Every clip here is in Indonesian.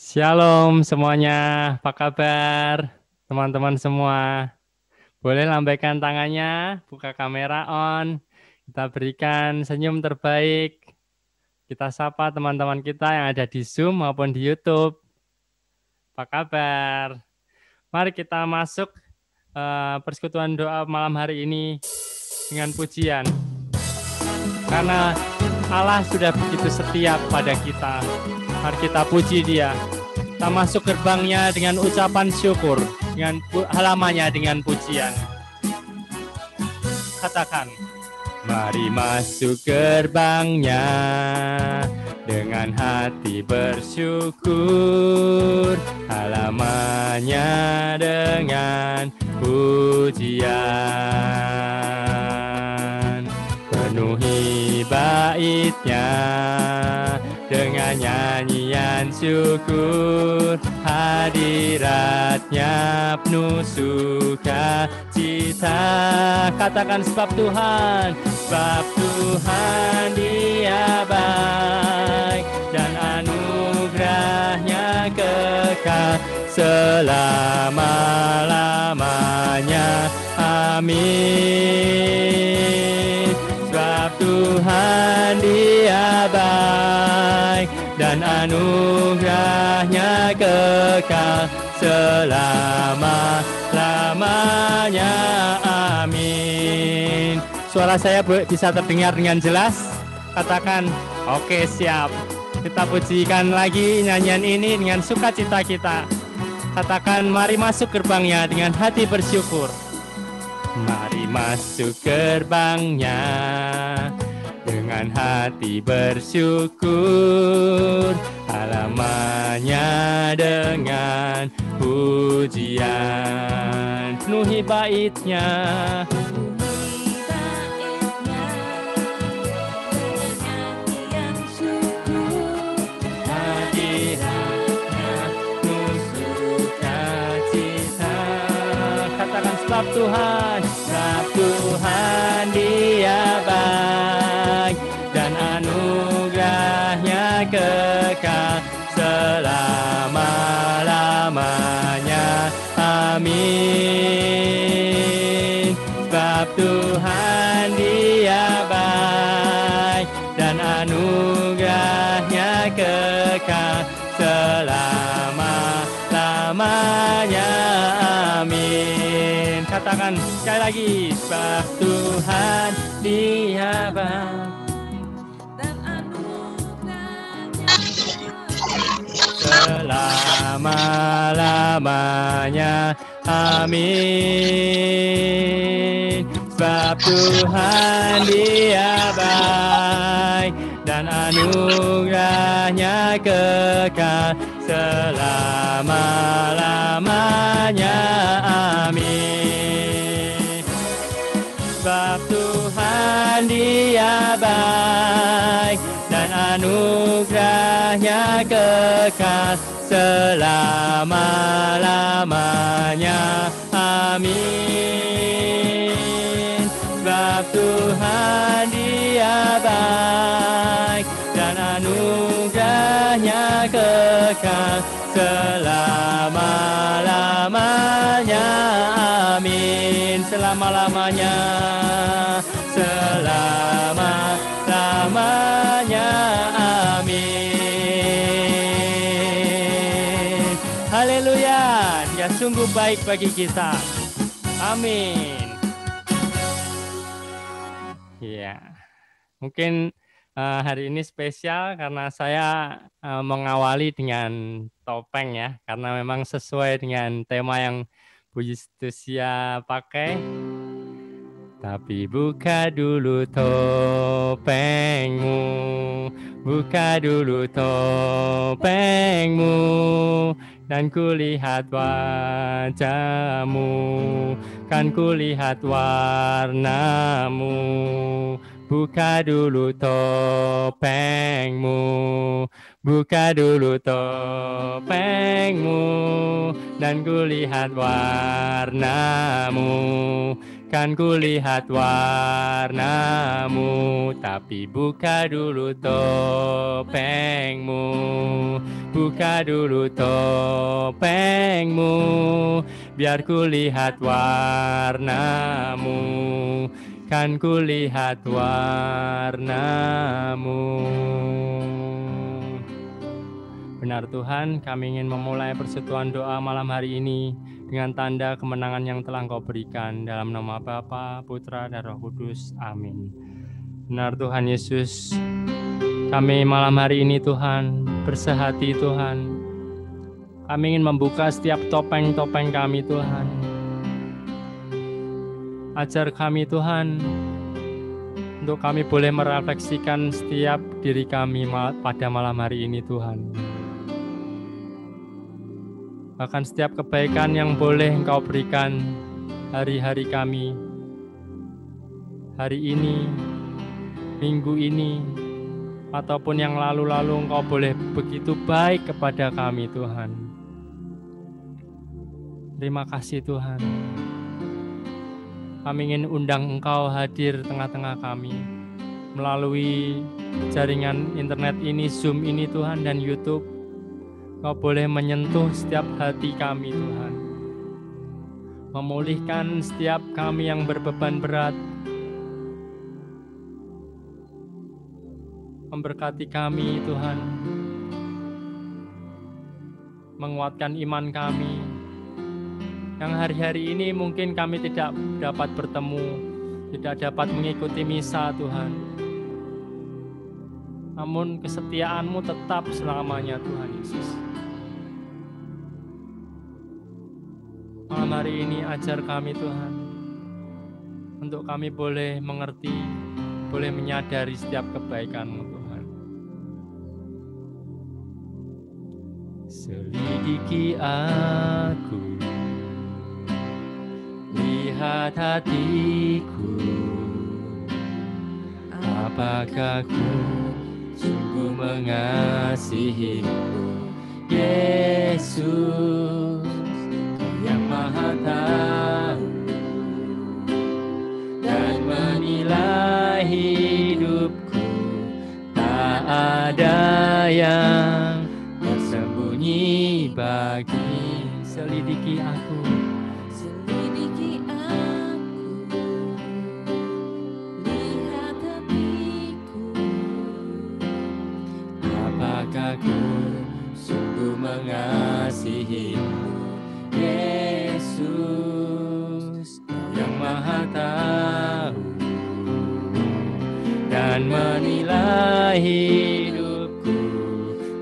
Shalom semuanya, apa kabar teman-teman semua? Boleh lambaikan tangannya, buka kamera on, kita berikan senyum terbaik. Kita sapa teman-teman kita yang ada di Zoom maupun di YouTube. Apa kabar? Mari kita masuk persekutuan doa malam hari ini dengan pujian. Karena Allah sudah begitu setia pada kita. Mari kita puji Dia. Kita masuk gerbangnya dengan ucapan syukur, dengan halamannya dengan pujian. Katakan, mari masuk gerbangnya dengan hati bersyukur, halamannya dengan pujian. Penuhi baitnya dengan nyanyian syukur, hadiratnya penuh sukacita. Katakan sebab Tuhan Dia baik dan anugerahnya kekal selama-lamanya. Amin. Sebab Tuhan Dia baik dan anugerahnya kekal selama-lamanya. Amin. Suara saya bisa terdengar dengan jelas? Katakan, oke, siap. Kita pujikan lagi nyanyian ini dengan sukacita kita. Katakan, mari masuk gerbangnya dengan hati bersyukur. Mari masuk gerbangnya dengan hati bersyukur, halamannya dengan pujian. Penuhi baitnya sebab Tuhan Dia baik dan anugerahnya kekal selama-lamanya. Amin. Sebab Tuhan Dia baik dan anugerahnya kekal selama-lamanya. Amin. Katakan sekali lagi, sebab Tuhan Dia baik dan anugerahnya selama-lamanya. Amin. Sebab Tuhan Dia baik dan anugerahnya kekal selama-lamanya. Amin. Sebab Tuhan Dia baik dan anugerahnya kekal selama-lamanya. Amin. Sebab Tuhan Dia baik dan anugerahnya kekal selama-lamanya. Amin. Selama-lamanya, selama-lamanya. Amin. Haleluya. Dia sungguh baik bagi kita. Amin. Ya, mungkin hari ini spesial karena saya mengawali dengan topeng ya, karena memang sesuai dengan tema yang Bu Justusia pakai. Tapi buka dulu topengmu, buka dulu topengmu, dan kulihat wajahmu, kan kulihat warnamu. Buka dulu topengmu, buka dulu topengmu, dan kulihat warnamu, kan kulihat warnamu. Tapi buka dulu topengmu, buka dulu topengmu, biar kulihat warnamu, kan kulihat warnamu. Benar Tuhan, kami ingin memulai persekutuan doa malam hari ini dengan tanda kemenangan yang telah Engkau berikan, dalam nama Bapa, Putra, dan Roh Kudus. Amin. Benar Tuhan Yesus, kami malam hari ini Tuhan bersehati Tuhan. Kami ingin membuka setiap topeng-topeng kami Tuhan. Ajar kami Tuhan, untuk kami boleh merefleksikan setiap diri kami pada malam hari ini Tuhan. Bahkan setiap kebaikan yang boleh Engkau berikan hari-hari kami, hari ini, minggu ini, ataupun yang lalu-lalu, Engkau boleh begitu baik kepada kami Tuhan. Terima kasih Tuhan. Kami ingin undang Engkau hadir tengah-tengah kami melalui jaringan internet ini, Zoom ini Tuhan, dan YouTube. Engkau boleh menyentuh setiap hati kami Tuhan, memulihkan setiap kami yang berbeban berat, memberkati kami Tuhan, menguatkan iman kami, yang hari-hari ini mungkin kami tidak dapat bertemu, tidak dapat mengikuti misa Tuhan, namun kesetiaan-Mu tetap selamanya Tuhan Yesus. Malam hari ini ajar kami Tuhan, untuk kami boleh mengerti, boleh menyadari setiap kebaikan-Mu Tuhan. Selidiki aku, lihat hatiku, apakah ku sungguh mengasihi-Mu, Yesus, yang Maha Tahu dan menilai hidupku. Tak ada yang tersembunyi bagi. Selidiki aku, selidiki aku, lihat hatiku, apakah ku sungguh mengasihi-Mu, Yesus, yang Maha Tahu dan menilai hidupku.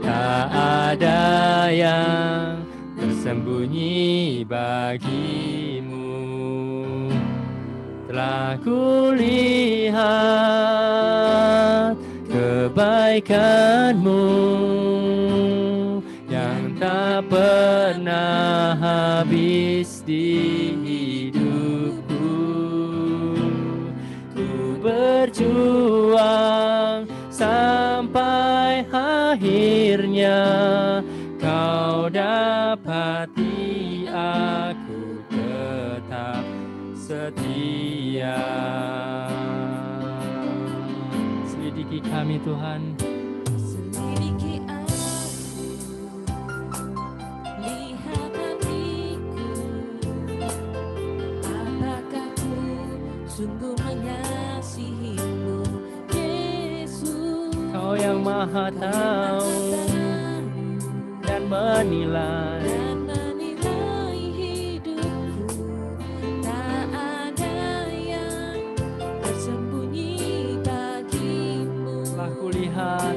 Tak ada yang tersembunyi bagi-Mu. Telah kulihat kebaikan-Mu yang tak pernah habis di hidupku. Ku berjuang sampai akhirnya Kau dapati aku tetap setia. Selidiki kami Tuhan, selidiki aku, lihat hatiku, apakah ku sungguh mengasihi-Mu, Yesus, Kau yang Maha Tahu dan menilai hidupku. Tak ada yang tersembunyi bagi-Mu. Telah kulihat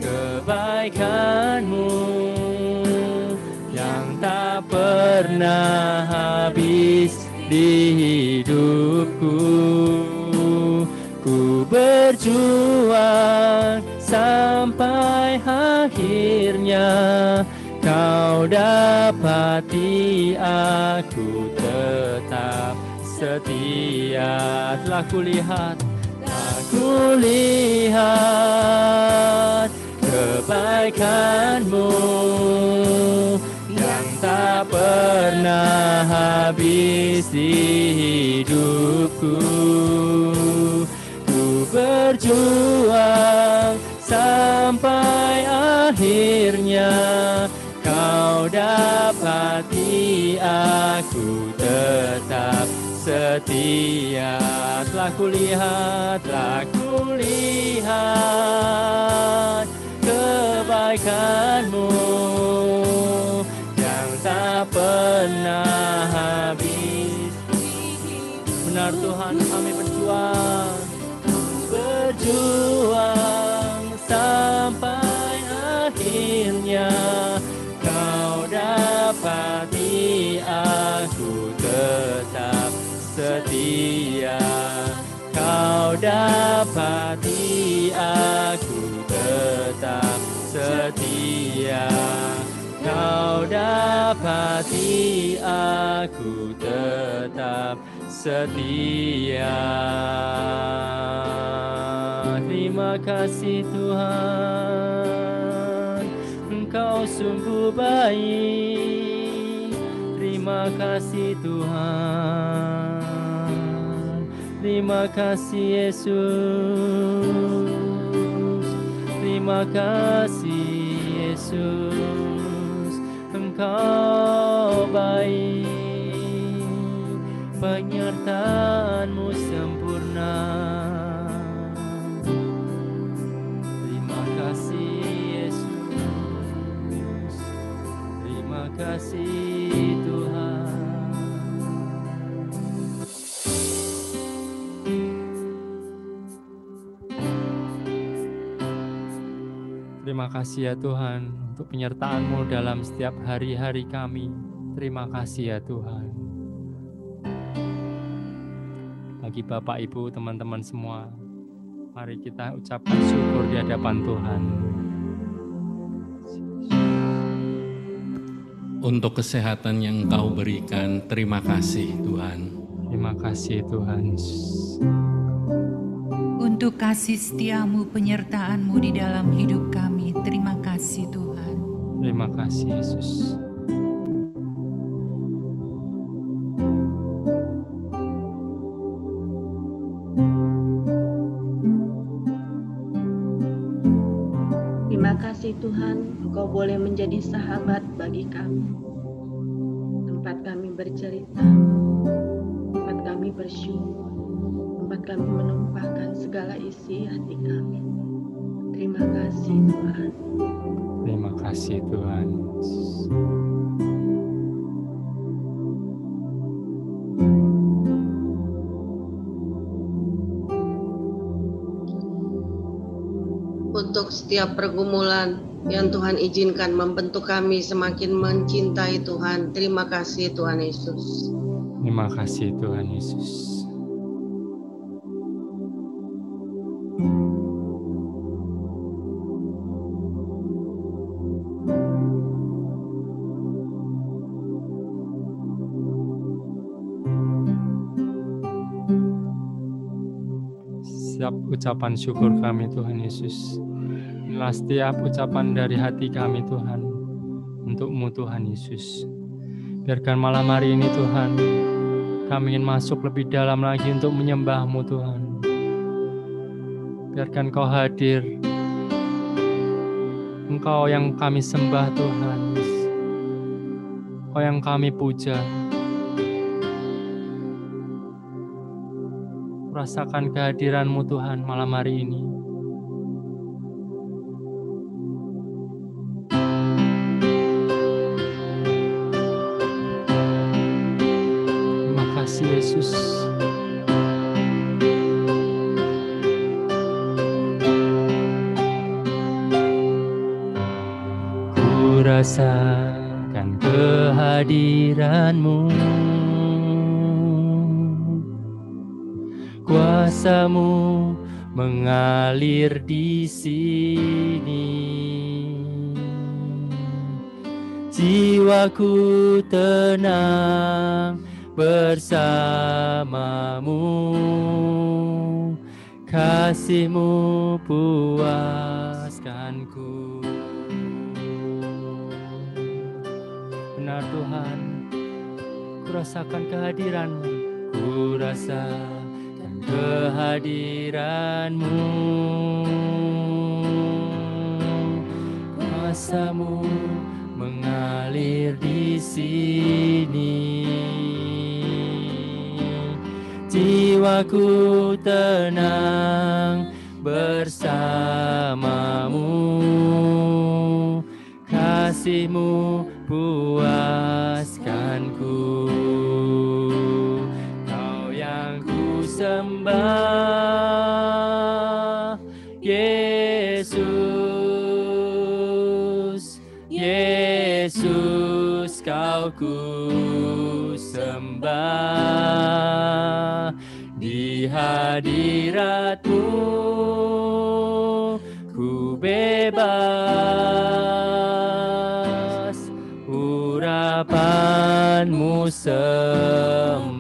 kebaikan-Mu yang tak pernah habis di hidupku. Ku berjuang sampai akhirnya Kau dapati aku tetap setia. Telah kulihat kebaikan-Mu yang tak pernah habis di hidupku. Ku berjuang sampai akhirnya Kau dapati aku tetap setia. Telah kulihat kebaikan-Mu yang tak pernah habis. Benar Tuhan, kami berjuang sampai akhirnya Kau dapati aku tetap setia. Kau dapati aku tetap setia. Kau dapati aku tetap setia. Terima kasih Tuhan, Engkau sungguh baik. Terima kasih Tuhan, terima kasih Yesus. Terima kasih Yesus, Engkau baik, penyertaan-Mu sempurna. Terima kasih Yesus, terima kasih Tuhan. Terima kasih ya Tuhan untuk penyertaan-Mu dalam setiap hari-hari kami. Terima kasih ya Tuhan. Bagi Bapak, Ibu, teman-teman semua, mari kita ucapkan syukur di hadapan Tuhan. Untuk kesehatan yang Engkau berikan, terima kasih Tuhan. Terima kasih Tuhan. Untuk kasih setia-Mu, penyertaan-Mu di dalam hidup kami, terima kasih Tuhan. Terima kasih Yesus. Terima kasih Tuhan, Engkau boleh menjadi sahabat bagi kami. Tempat kami bercerita, tempat kami bersyukur, tempat kami menumpahkan segala isi hati kami. Terima kasih Tuhan. Terima kasih Tuhan. Untuk setiap pergumulan yang Tuhan izinkan membentuk kami semakin mencintai Tuhan. Terima kasih Tuhan Yesus. Terima kasih Tuhan Yesus. Setiap ucapan syukur kami Tuhan Yesus, inilah setiap ucapan dari hati kami Tuhan, untuk-Mu Tuhan Yesus. Biarkan malam hari ini Tuhan, kami ingin masuk lebih dalam lagi untuk menyembah-Mu Tuhan. Biarkan Kau hadir, Engkau yang kami sembah Tuhan, Kau yang kami puja. Rasakan kehadiran-Mu Tuhan malam hari ini. Terima kasih Yesus. Ku rasakan kehadiran-Mu, kuasa-Mu mengalir di sini. Jiwaku tenang bersama-Mu, kasih-Mu puaskanku. Benar benar Tuhan. Kurasakan kehadiran-Mu, kurasakan kehadiran-Mu. Kuasa-Mu mengalir di sini. Jiwaku tenang bersama-Mu. Kasih-Mu puaskanku. Kau yang ku sembah, Yesus. Yesus, Kau ku sembah. Di hadirat-Mu ku bebas, urapan-Mu sempurna.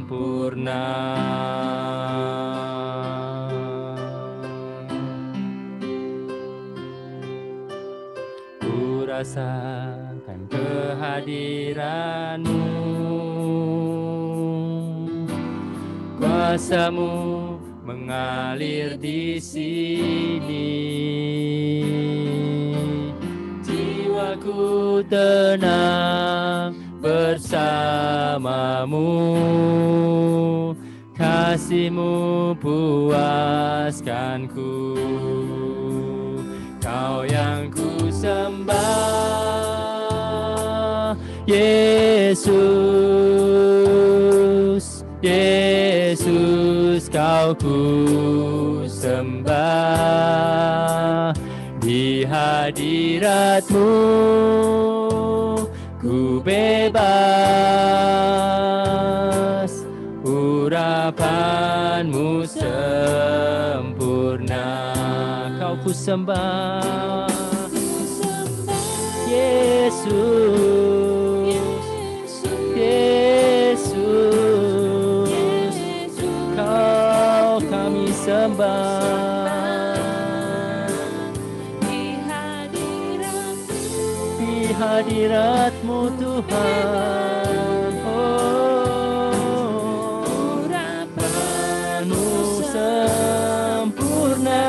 Ku rasakan kehadiran-Mu, kuasa-Mu mengalir di sini. Jiwaku tenang bersama-Mu. Kasih-Mu puaskanku. Kau yang ku sembah, Yesus. Yesus, Kau ku sembah. Di hadirat-Mu ku bebas, urapan-Mu sempurna. Kau ku sembah, Yesus. Yesus, Kau kami sembah. Di hadirat-Mu Tuhan, oh, urapan-Mu sempurna.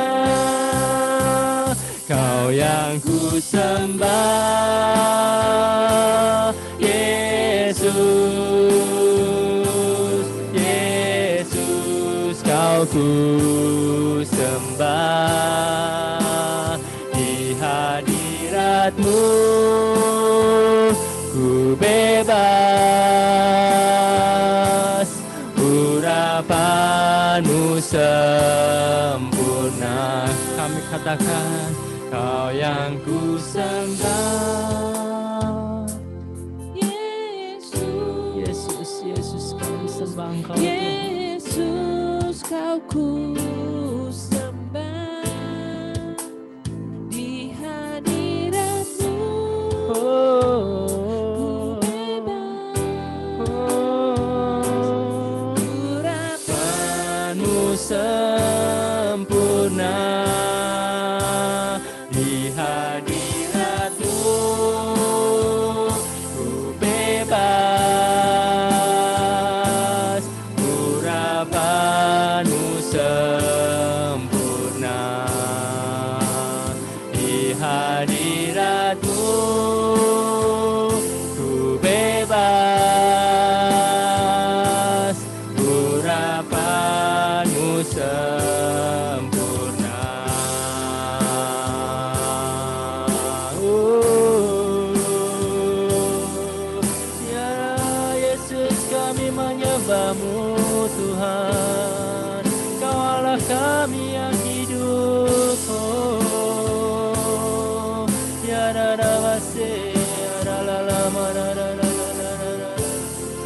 Kau yang ku sembah, Yesus. Yesus, Kau ku sembah. Di hadirat-Mu ku bebas, urapan-Mu sempurna. Kami katakan, Kau yang ku sembah, Yesus. Yesus, kami sembah Engkau. Yesus, Kau ku sembah. Di hadirat-Mu ku bebas, urapan-Mu sempurna. Di hadirat-Mu ku bebas, urapan-Mu sempurna. Di hadirat-Mu ku bebas, urapan-Mu sempurna. Ya Yesus, kami menyembah-Mu Tuhan. Kau Allah kami yang hidup. Oh, ya dadawase, ya dalalama,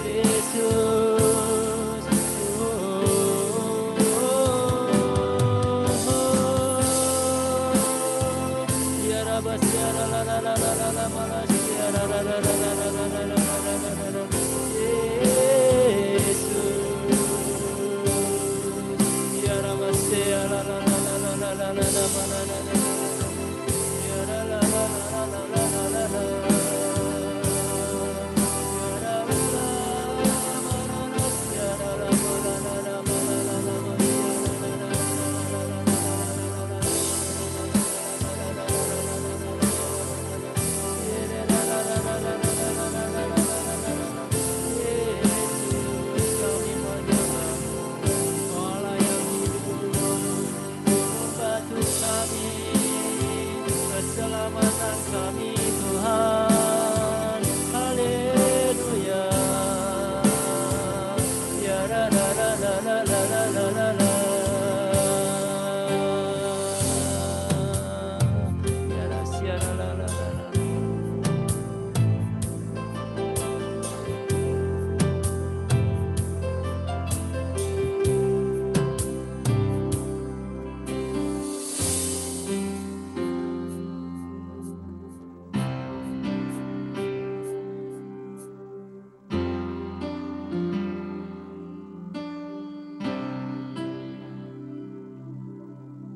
Yesus. Ya rabas, ya dalalama, ya dalalama. Yesus, ya rabas, ya dalalama.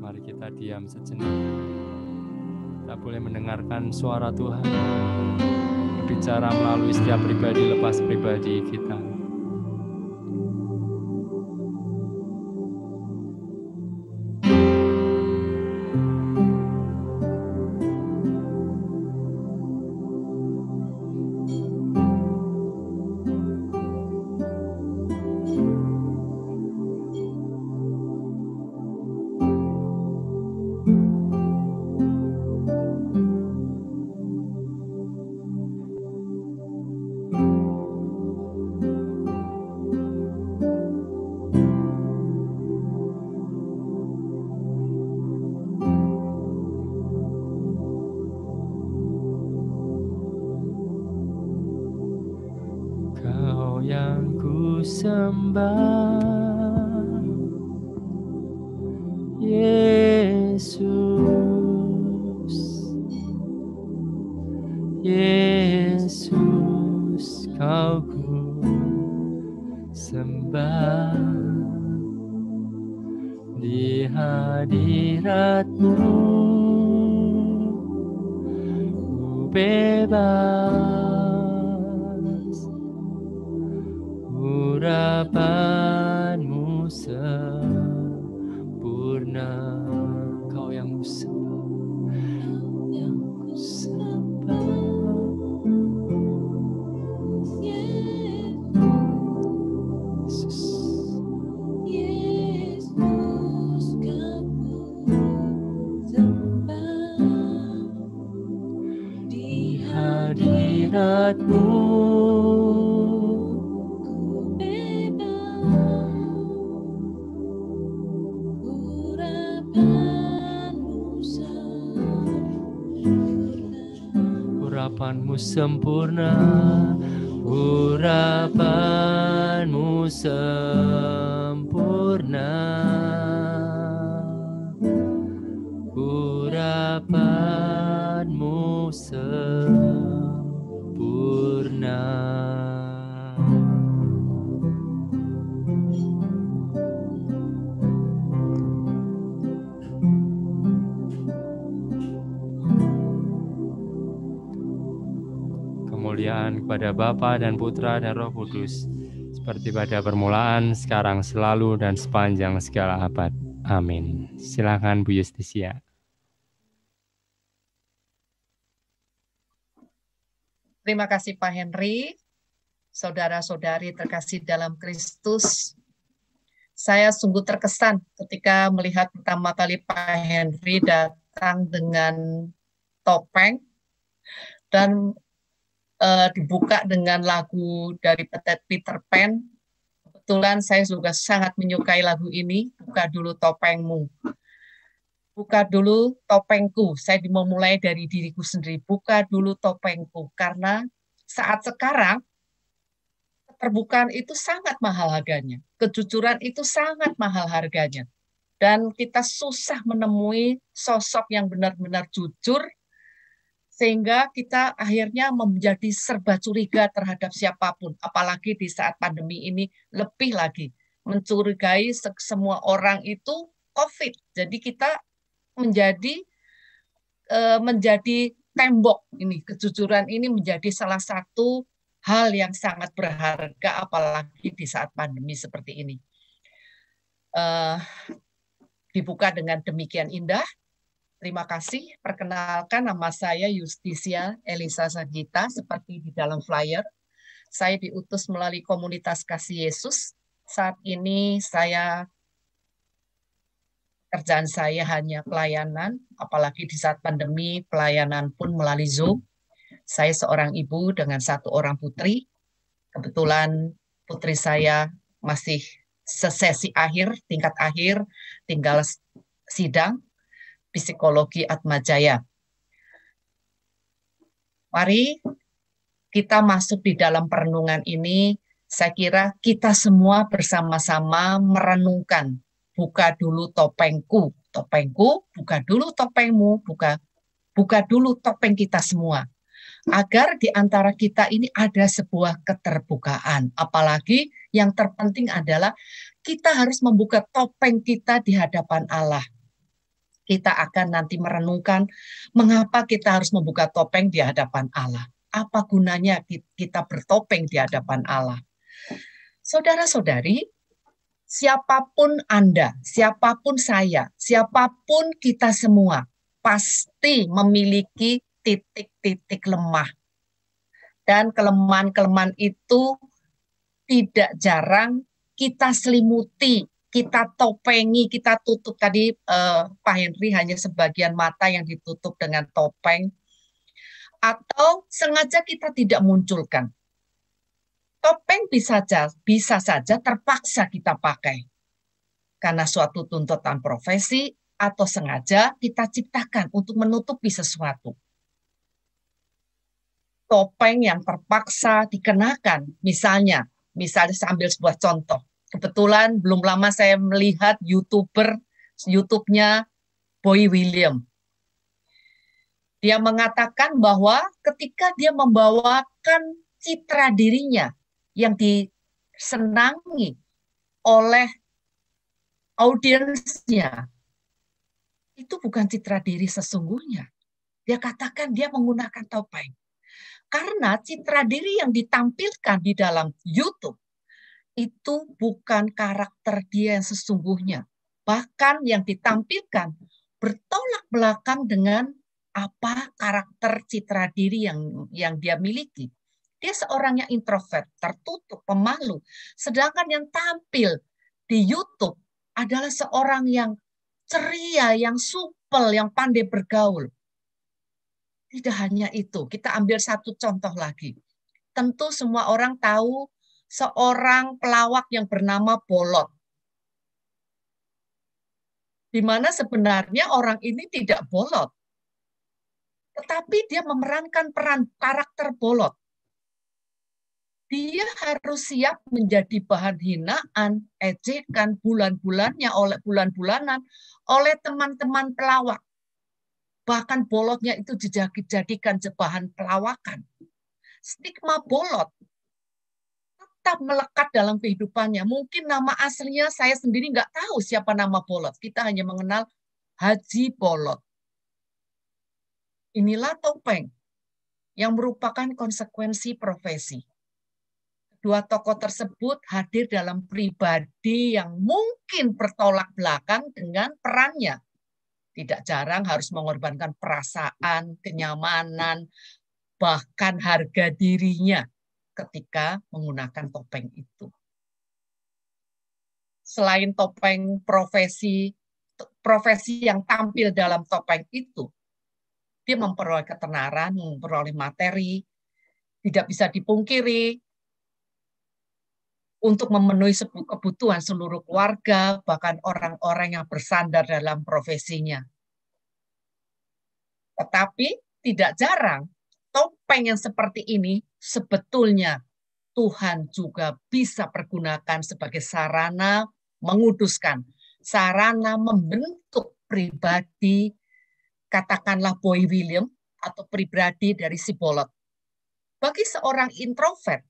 Mari kita diam sejenak. Kita boleh mendengarkan suara Tuhan berbicara melalui setiap pribadi lepas pribadi kita. Yang ku sembah, Yesus, Yesus, Kau ku sembah, di hadirat-Mu ku bebas. Urapan-Mu sempurna, Kau yang ku sembah, yang ku sembah. Yesus, Yesus, Kau ku sembah, di hadirat-Mu urapan-Mu sempurna, urapan-Mu sempurna, urapan-Mu sempurna. Kemuliaan kepada Bapa dan Putra dan Roh Kudus, seperti pada permulaan, sekarang, selalu, dan sepanjang segala abad. Amin. Silakan Bu Yustisia. Terima kasih Pak Henry, saudara-saudari terkasih dalam Kristus. Saya sungguh terkesan ketika melihat pertama kali Pak Henry datang dengan topeng dan dibuka dengan lagu dari Peter Pan. Kebetulan saya juga sangat menyukai lagu ini, Buka Dulu Topengmu. Buka dulu topengku, saya memulai dari diriku sendiri, buka dulu topengku. Karena saat sekarang, keterbukaan itu sangat mahal harganya. Kejujuran itu sangat mahal harganya. Dan kita susah menemui sosok yang benar-benar jujur, sehingga kita akhirnya menjadi serba curiga terhadap siapapun, apalagi di saat pandemi ini lebih lagi mencurigai semua orang itu COVID. Jadi kita menjadi tembok ini, kejujuran ini menjadi salah satu hal yang sangat berharga, apalagi di saat pandemi seperti ini. Dibuka dengan demikian indah. Terima kasih. Perkenalkan, nama saya Yustisia Elisa Sagita, seperti di dalam flyer. Saya diutus melalui komunitas Kasih Yesus. Saat ini pekerjaan saya hanya pelayanan, apalagi di saat pandemi, pelayanan pun melalui Zoom. Saya seorang ibu dengan 1 orang putri. Kebetulan putri saya masih sesesi akhir, tingkat akhir, tinggal sidang psikologi Atmajaya. Mari kita masuk di dalam perenungan ini. Saya kira kita semua bersama-sama merenungkan. Buka dulu topengku, buka dulu topengmu, buka dulu topeng kita semua. Agar di antara kita ini ada sebuah keterbukaan. Apalagi yang terpenting adalah kita harus membuka topeng kita di hadapan Allah. Kita akan nanti merenungkan mengapa kita harus membuka topeng di hadapan Allah. Apa gunanya kita bertopeng di hadapan Allah? Saudara-saudari, siapapun Anda, siapapun saya, siapapun kita semua, pasti memiliki titik-titik lemah. Dan kelemahan-kelemahan itu tidak jarang kita selimuti, kita topengi, kita tutup. Tadi Pak Henry hanya sebagian mata yang ditutup dengan topeng. Atau sengaja kita tidak munculkan. Topeng bisa saja terpaksa kita pakai. Karena suatu tuntutan profesi atau sengaja kita ciptakan untuk menutupi sesuatu. Topeng yang terpaksa dikenakan, misalnya saya ambil sebuah contoh. Kebetulan belum lama saya melihat YouTube-nya Boy William. Dia mengatakan bahwa ketika dia membawakan citra dirinya yang disenangi oleh audiensnya, itu bukan citra diri sesungguhnya. Dia katakan dia menggunakan topeng. Karena citra diri yang ditampilkan di dalam YouTube itu bukan karakter dia yang sesungguhnya. Bahkan yang ditampilkan bertolak belakang dengan apa karakter citra diri yang dia miliki. Dia seorang yang introvert, tertutup, pemalu. Sedangkan yang tampil di YouTube adalah seorang yang ceria, yang supel, yang pandai bergaul. Tidak hanya itu, kita ambil satu contoh lagi. Tentu semua orang tahu seorang pelawak yang bernama Bolot. Di mana sebenarnya orang ini tidak bolot. Tetapi dia memerankan peran karakter bolot. Dia harus siap menjadi bahan hinaan, ejekan bulan-bulanan oleh teman-teman pelawak. Bahkan bolotnya itu dijadikan bahan pelawakan. Stigma bolot tetap melekat dalam kehidupannya. Mungkin nama aslinya saya sendiri nggak tahu siapa nama Bolot. Kita hanya mengenal Haji Bolot. Inilah topeng yang merupakan konsekuensi profesi. Kedua tokoh tersebut hadir dalam pribadi yang mungkin bertolak belakang dengan perannya. Tidak jarang harus mengorbankan perasaan, kenyamanan, bahkan harga dirinya ketika menggunakan topeng itu. Selain topeng profesi yang tampil dalam topeng itu, dia memperoleh ketenaran, memperoleh materi, tidak bisa dipungkiri untuk memenuhi kebutuhan seluruh keluarga, bahkan orang-orang yang bersandar dalam profesinya. Tetapi tidak jarang, topeng yang seperti ini sebetulnya Tuhan juga bisa pergunakan sebagai sarana menguduskan, sarana membentuk pribadi, katakanlah Boy William, atau pribadi dari si Bolot. Bagi seorang introvert,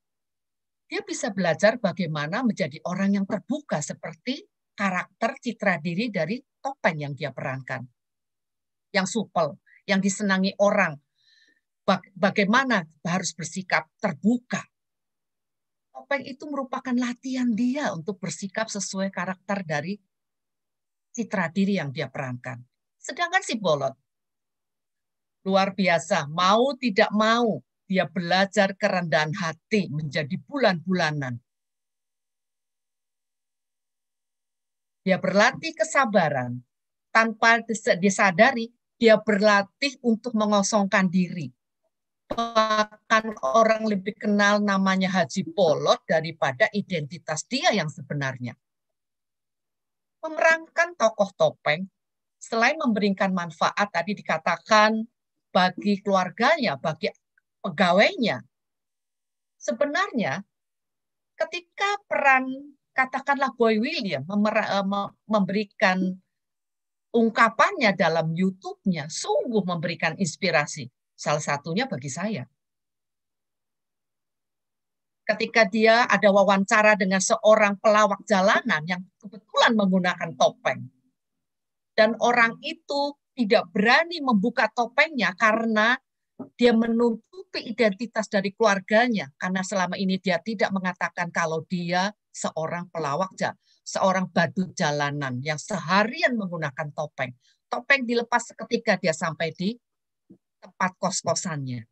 dia bisa belajar bagaimana menjadi orang yang terbuka seperti karakter citra diri dari topeng yang dia perankan. Yang supel, yang disenangi orang. Bagaimana harus bersikap terbuka. Topeng itu merupakan latihan dia untuk bersikap sesuai karakter dari citra diri yang dia perankan. Sedangkan si Bolot, luar biasa, mau tidak mau, dia belajar kerendahan hati menjadi bulan-bulanan. Dia berlatih kesabaran, tanpa disadari, dia berlatih untuk mengosongkan diri. Bahkan orang lebih kenal namanya Haji Polot daripada identitas dia yang sebenarnya. Memerankan tokoh topeng, selain memberikan manfaat, tadi dikatakan bagi keluarganya, bagi pegawainya, sebenarnya ketika peran, katakanlah Boy William, memberikan ungkapannya dalam YouTube-nya, sungguh memberikan inspirasi. Salah satunya bagi saya. Ketika dia ada wawancara dengan seorang pelawak jalanan yang kebetulan menggunakan topeng. Dan orang itu tidak berani membuka topengnya karena dia menutupi identitas dari keluarganya. Karena selama ini dia tidak mengatakan kalau dia seorang pelawak, seorang badut jalanan yang seharian menggunakan topeng. Topeng dilepas seketika dia sampai di tempat kos-kosannya.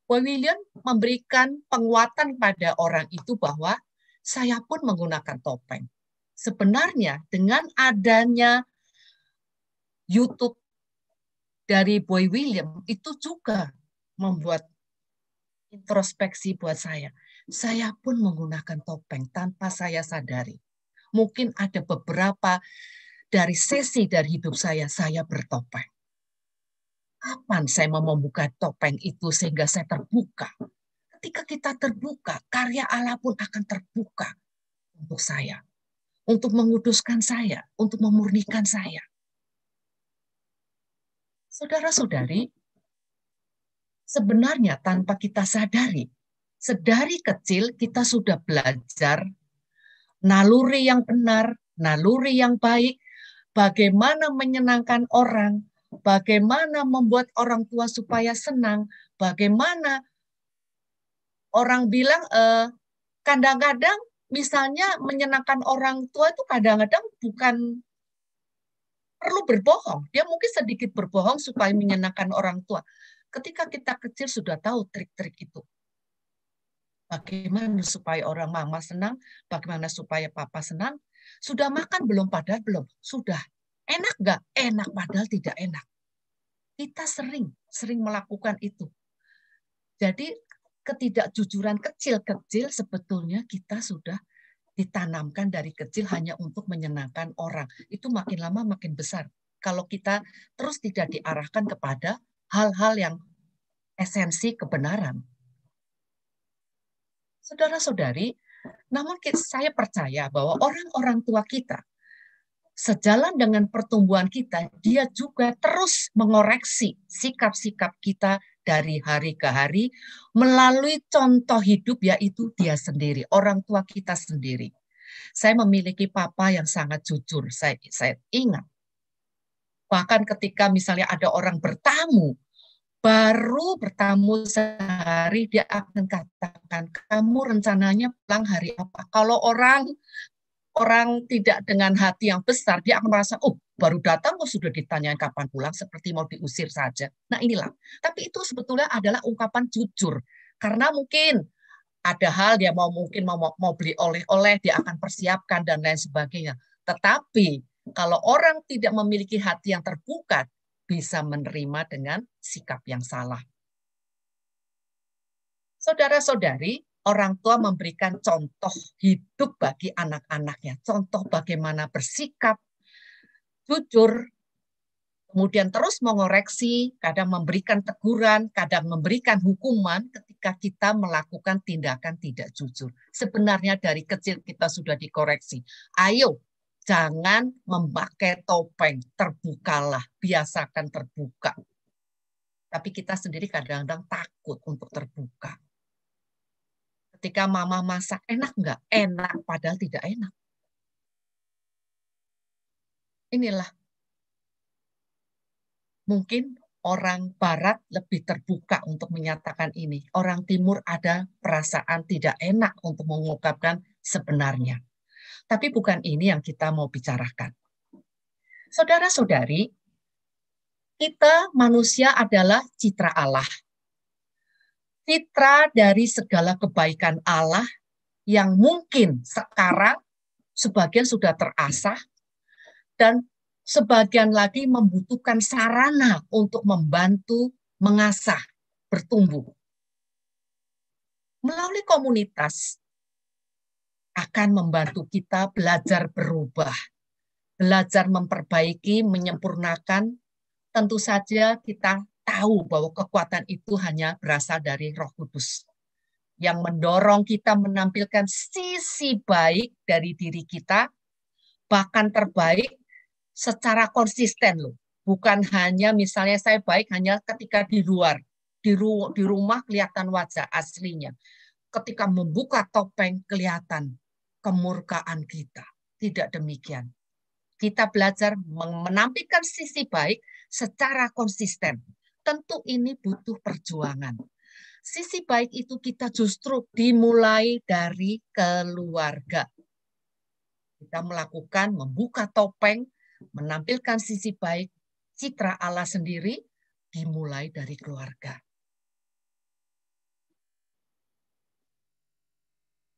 Boy William memberikan penguatan pada orang itu bahwa saya pun menggunakan topeng. Sebenarnya dengan adanya YouTube dari Boy William itu juga membuat introspeksi buat saya. Saya pun menggunakan topeng tanpa saya sadari. Mungkin ada beberapa dari sesi dari hidup saya bertopeng. Kapan saya mau membuka topeng itu sehingga saya terbuka? Ketika kita terbuka, karya Allah pun akan terbuka untuk saya. Untuk menguduskan saya, untuk memurnikan saya. Saudara-saudari, sebenarnya tanpa kita sadari, sedari kecil kita sudah belajar naluri yang benar, naluri yang baik, bagaimana menyenangkan orang, bagaimana membuat orang tua supaya senang, bagaimana orang bilang kadang-kadang misalnya menyenangkan orang tua itu kadang-kadang bukan perlu berbohong. Dia mungkin sedikit berbohong supaya menyenangkan orang tua. Ketika kita kecil sudah tahu trik-trik itu. Bagaimana supaya orang mama senang, bagaimana supaya papa senang. Sudah makan belum? Padahal belum. Sudah. Enak nggak? Enak, padahal tidak enak. Kita sering melakukan itu. Jadi ketidakjujuran kecil-kecil sebetulnya kita sudah ditanamkan dari kecil hanya untuk menyenangkan orang. Itu makin lama makin besar. Kalau kita terus tidak diarahkan kepada hal-hal yang esensi kebenaran. Saudara-saudari, namun saya percaya bahwa orang-orang tua kita, sejalan dengan pertumbuhan kita, dia juga terus mengoreksi sikap-sikap kita dari hari ke hari melalui contoh hidup, yaitu dia sendiri, orang tua kita sendiri. Saya memiliki papa yang sangat jujur, saya ingat. Bahkan ketika misalnya ada orang bertamu, baru bertamu sehari, dia akan katakan, kamu rencananya pulang hari apa? Kalau orang tidak dengan hati yang besar, dia akan merasa, oh baru datang kok sudah ditanyain kapan pulang, seperti mau diusir saja. Nah inilah, tapi itu sebetulnya adalah ungkapan jujur. Karena mungkin ada hal dia mau beli oleh-oleh, dia akan persiapkan dan lain sebagainya. Tetapi kalau orang tidak memiliki hati yang terbuka, bisa menerima dengan sikap yang salah. Saudara-saudari, orang tua memberikan contoh hidup bagi anak-anaknya. Contoh bagaimana bersikap, jujur, kemudian terus mengoreksi, kadang memberikan teguran, kadang memberikan hukuman ketika kita melakukan tindakan tidak jujur. Sebenarnya dari kecil kita sudah dikoreksi. Ayo, jangan memakai topeng, terbukalah, biasakan terbuka. Tapi kita sendiri kadang-kadang takut untuk terbuka. Ketika mama masak, enak nggak? Enak, padahal tidak enak. Inilah. Mungkin orang Barat lebih terbuka untuk menyatakan ini. Orang Timur ada perasaan tidak enak untuk mengungkapkan sebenarnya. Tapi bukan ini yang kita mau bicarakan. Saudara-saudari, kita manusia adalah citra Allah. Citra dari segala kebaikan Allah yang mungkin sekarang sebagian sudah terasah dan sebagian lagi membutuhkan sarana untuk membantu mengasah bertumbuh. Melalui komunitas akan membantu kita belajar berubah, belajar memperbaiki, menyempurnakan. Tentu saja kita tahu bahwa kekuatan itu hanya berasal dari Roh Kudus yang mendorong kita menampilkan sisi baik dari diri kita, bahkan terbaik secara konsisten loh. Bukan hanya misalnya saya baik hanya ketika di luar, di rumah kelihatan wajah aslinya. Ketika membuka topeng kelihatan kemurkaan kita. Tidak demikian. Kita belajar menampilkan sisi baik secara konsisten. Tentu ini butuh perjuangan. Sisi baik itu kita justru dimulai dari keluarga. Kita melakukan, membuka topeng, menampilkan sisi baik, citra Allah sendiri, dimulai dari keluarga.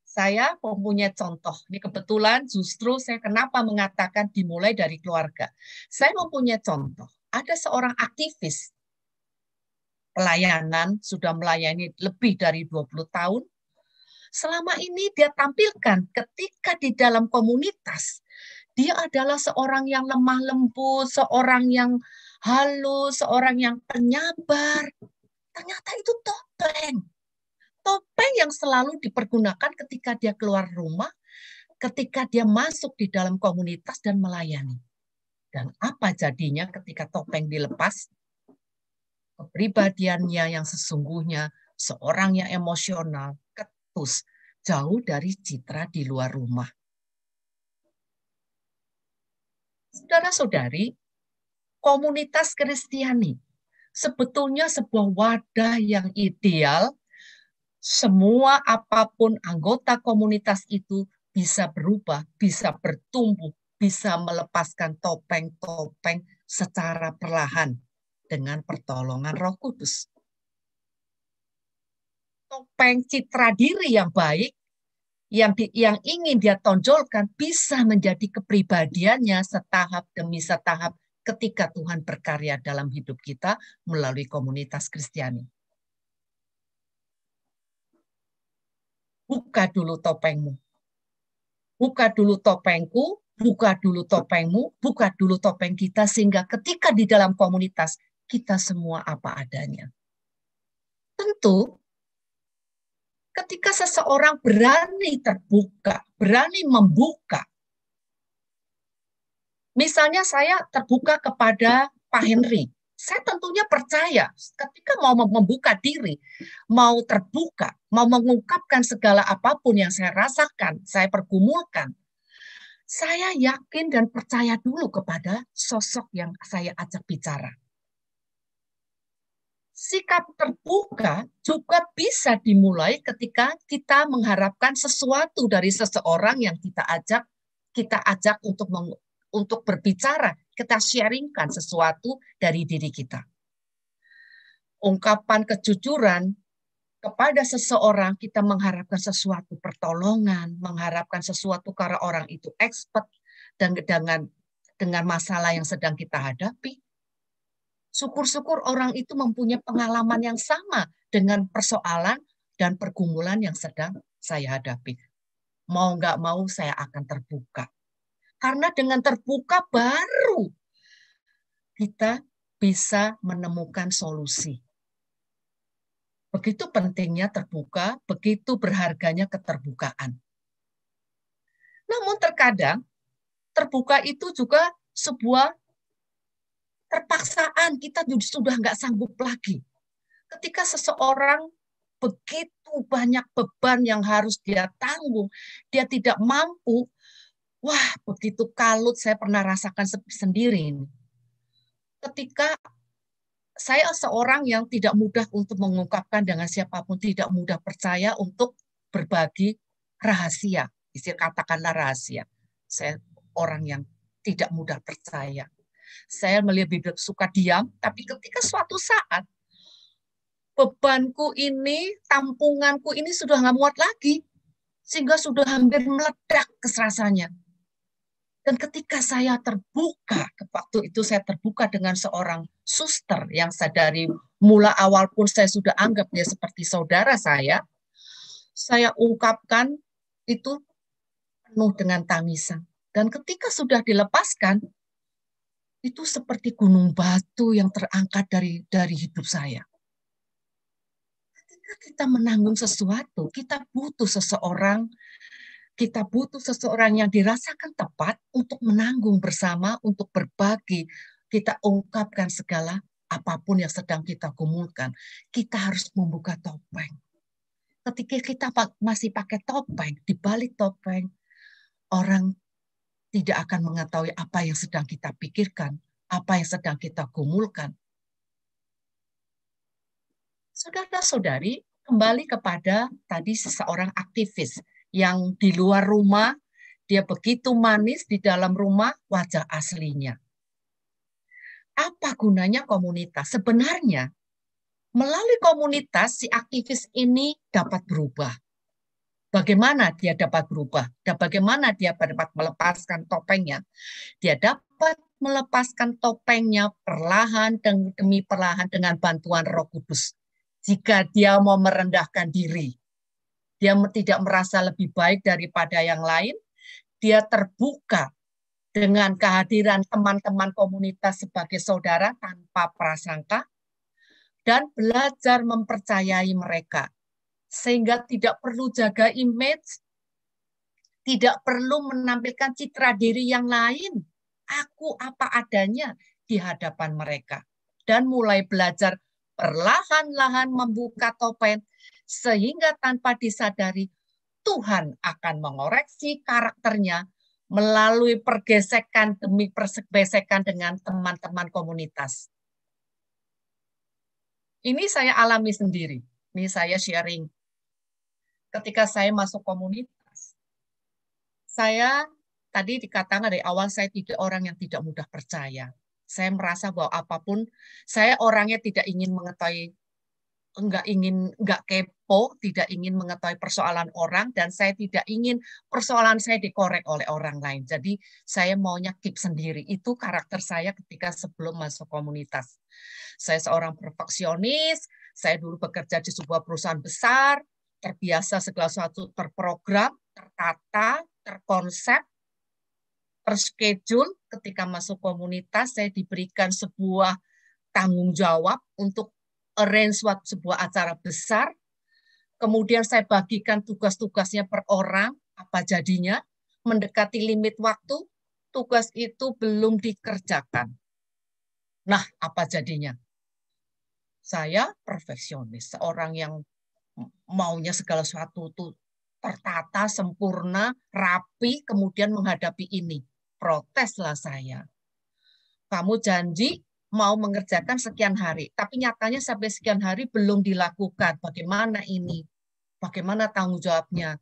Saya mempunyai contoh. Ini kebetulan justru saya kenapa mengatakan dimulai dari keluarga. Saya mempunyai contoh. Ada seorang aktivis pelayanan, sudah melayani lebih dari 20 tahun. Selama ini dia tampilkan ketika di dalam komunitas, dia adalah seorang yang lemah lembut, seorang yang halus, seorang yang penyabar. Ternyata itu topeng. Topeng yang selalu dipergunakan ketika dia keluar rumah, ketika dia masuk di dalam komunitas dan melayani. Dan apa jadinya ketika topeng dilepas? Kepribadiannya yang sesungguhnya, seorang yang emosional, ketus, jauh dari citra di luar rumah. Saudara-saudari, komunitas Kristiani sebetulnya sebuah wadah yang ideal. Semua apapun anggota komunitas itu bisa berubah, bisa bertumbuh, bisa melepaskan topeng-topeng secara perlahan dengan pertolongan Roh Kudus. Topeng citra diri yang baik, yang ingin dia tonjolkan bisa menjadi kepribadiannya setahap demi setahap ketika Tuhan berkarya dalam hidup kita melalui komunitas Kristiani. Buka dulu topengmu. Buka dulu topengku, buka dulu topengmu, buka dulu topeng kita, sehingga ketika di dalam komunitas, kita semua apa adanya. Tentu, ketika seseorang berani terbuka, berani membuka. Misalnya saya terbuka kepada Pak Henry. Saya tentunya percaya ketika mau membuka diri, mau terbuka, mau mengungkapkan segala apapun yang saya rasakan, saya pergumulkan, saya yakin dan percaya dulu kepada sosok yang saya ajak bicara. Sikap terbuka juga bisa dimulai ketika kita mengharapkan sesuatu dari seseorang yang kita ajak untuk berbicara, kita sharingkan sesuatu dari diri kita. Ungkapan kejujuran kepada seseorang, kita mengharapkan sesuatu pertolongan, mengharapkan sesuatu karena orang itu expert dan dengan masalah yang sedang kita hadapi. Syukur-syukur orang itu mempunyai pengalaman yang sama dengan persoalan dan pergumulan yang sedang saya hadapi. Mau nggak mau saya akan terbuka. Karena dengan terbuka baru kita bisa menemukan solusi. Begitu pentingnya terbuka, begitu berharganya keterbukaan. Namun terkadang terbuka itu juga sebuah terpaksaan, kita sudah nggak sanggup lagi. Ketika seseorang begitu banyak beban yang harus dia tanggung, dia tidak mampu. Wah, begitu kalut, saya pernah rasakan sendiri. Ketika saya seorang yang tidak mudah untuk mengungkapkan dengan siapapun, tidak mudah percaya untuk berbagi rahasia. Katakanlah rahasia. Saya orang yang tidak mudah percaya. Saya lebih suka diam, tapi ketika suatu saat bebanku ini, tampunganku ini sudah nggak muat lagi, sehingga sudah hampir meledak rasanya. Dan ketika saya terbuka, waktu itu saya terbuka dengan seorang suster yang saya dari mula awal pun saya sudah anggap dia seperti saudara saya ungkapkan itu penuh dengan tangisan. Dan ketika sudah dilepaskan, itu seperti gunung batu yang terangkat dari hidup saya. Ketika kita menanggung sesuatu, kita butuh seseorang yang dirasakan tepat untuk menanggung bersama, untuk berbagi. Kita ungkapkan segala apapun yang sedang kita gumulkan. Kita harus membuka topeng. Ketika kita masih pakai topeng, di balik topeng, orang tidak akan mengetahui apa yang sedang kita pikirkan, apa yang sedang kita gumulkan. Saudara-saudari, kembali kepada tadi seseorang aktivis yang di luar rumah, dia begitu manis, di dalam rumah wajah aslinya. Apa gunanya komunitas? Sebenarnya, melalui komunitas, si aktivis ini dapat berubah. Bagaimana dia dapat berubah? Dan bagaimana dia dapat melepaskan topengnya? Dia dapat melepaskan topengnya perlahan demi perlahan dengan bantuan Roh Kudus. Jika dia mau merendahkan diri, dia tidak merasa lebih baik daripada yang lain, dia terbuka dengan kehadiran teman-teman komunitas sebagai saudara tanpa prasangka, dan belajar mempercayai mereka. Sehingga tidak perlu jaga image, tidak perlu menampilkan citra diri yang lain. Aku apa adanya di hadapan mereka. Dan mulai belajar perlahan-lahan membuka topeng, sehingga tanpa disadari Tuhan akan mengoreksi karakternya melalui pergesekan demi pergesekan dengan teman-teman komunitas. Ini saya alami sendiri. Ini saya sharing. Ketika saya masuk komunitas, saya tadi dikatakan dari awal saya tidak orang yang tidak mudah percaya. Saya merasa bahwa apapun, saya orangnya tidak ingin mengetahui, enggak kepo, tidak ingin mengetahui persoalan orang, dan saya tidak ingin persoalan saya dikorek oleh orang lain. Jadi saya maunya keep sendiri. Itu karakter saya ketika sebelum masuk komunitas. Saya seorang perfeksionis, saya dulu bekerja di sebuah perusahaan besar, terbiasa segala sesuatu terprogram, tertata, terkonsep, terschedule. Ketika masuk komunitas, saya diberikan sebuah tanggung jawab untuk arrange sebuah acara besar. Kemudian saya bagikan tugas-tugasnya per orang, apa jadinya, mendekati limit waktu, tugas itu belum dikerjakan. Nah, apa jadinya? Saya perfeksionis, seorang yang maunya segala sesuatu itu tertata, sempurna, rapi, kemudian menghadapi ini. Proteslah saya. Kamu janji mau mengerjakan sekian hari, tapi nyatanya sampai sekian hari belum dilakukan. Bagaimana ini? Bagaimana tanggung jawabnya?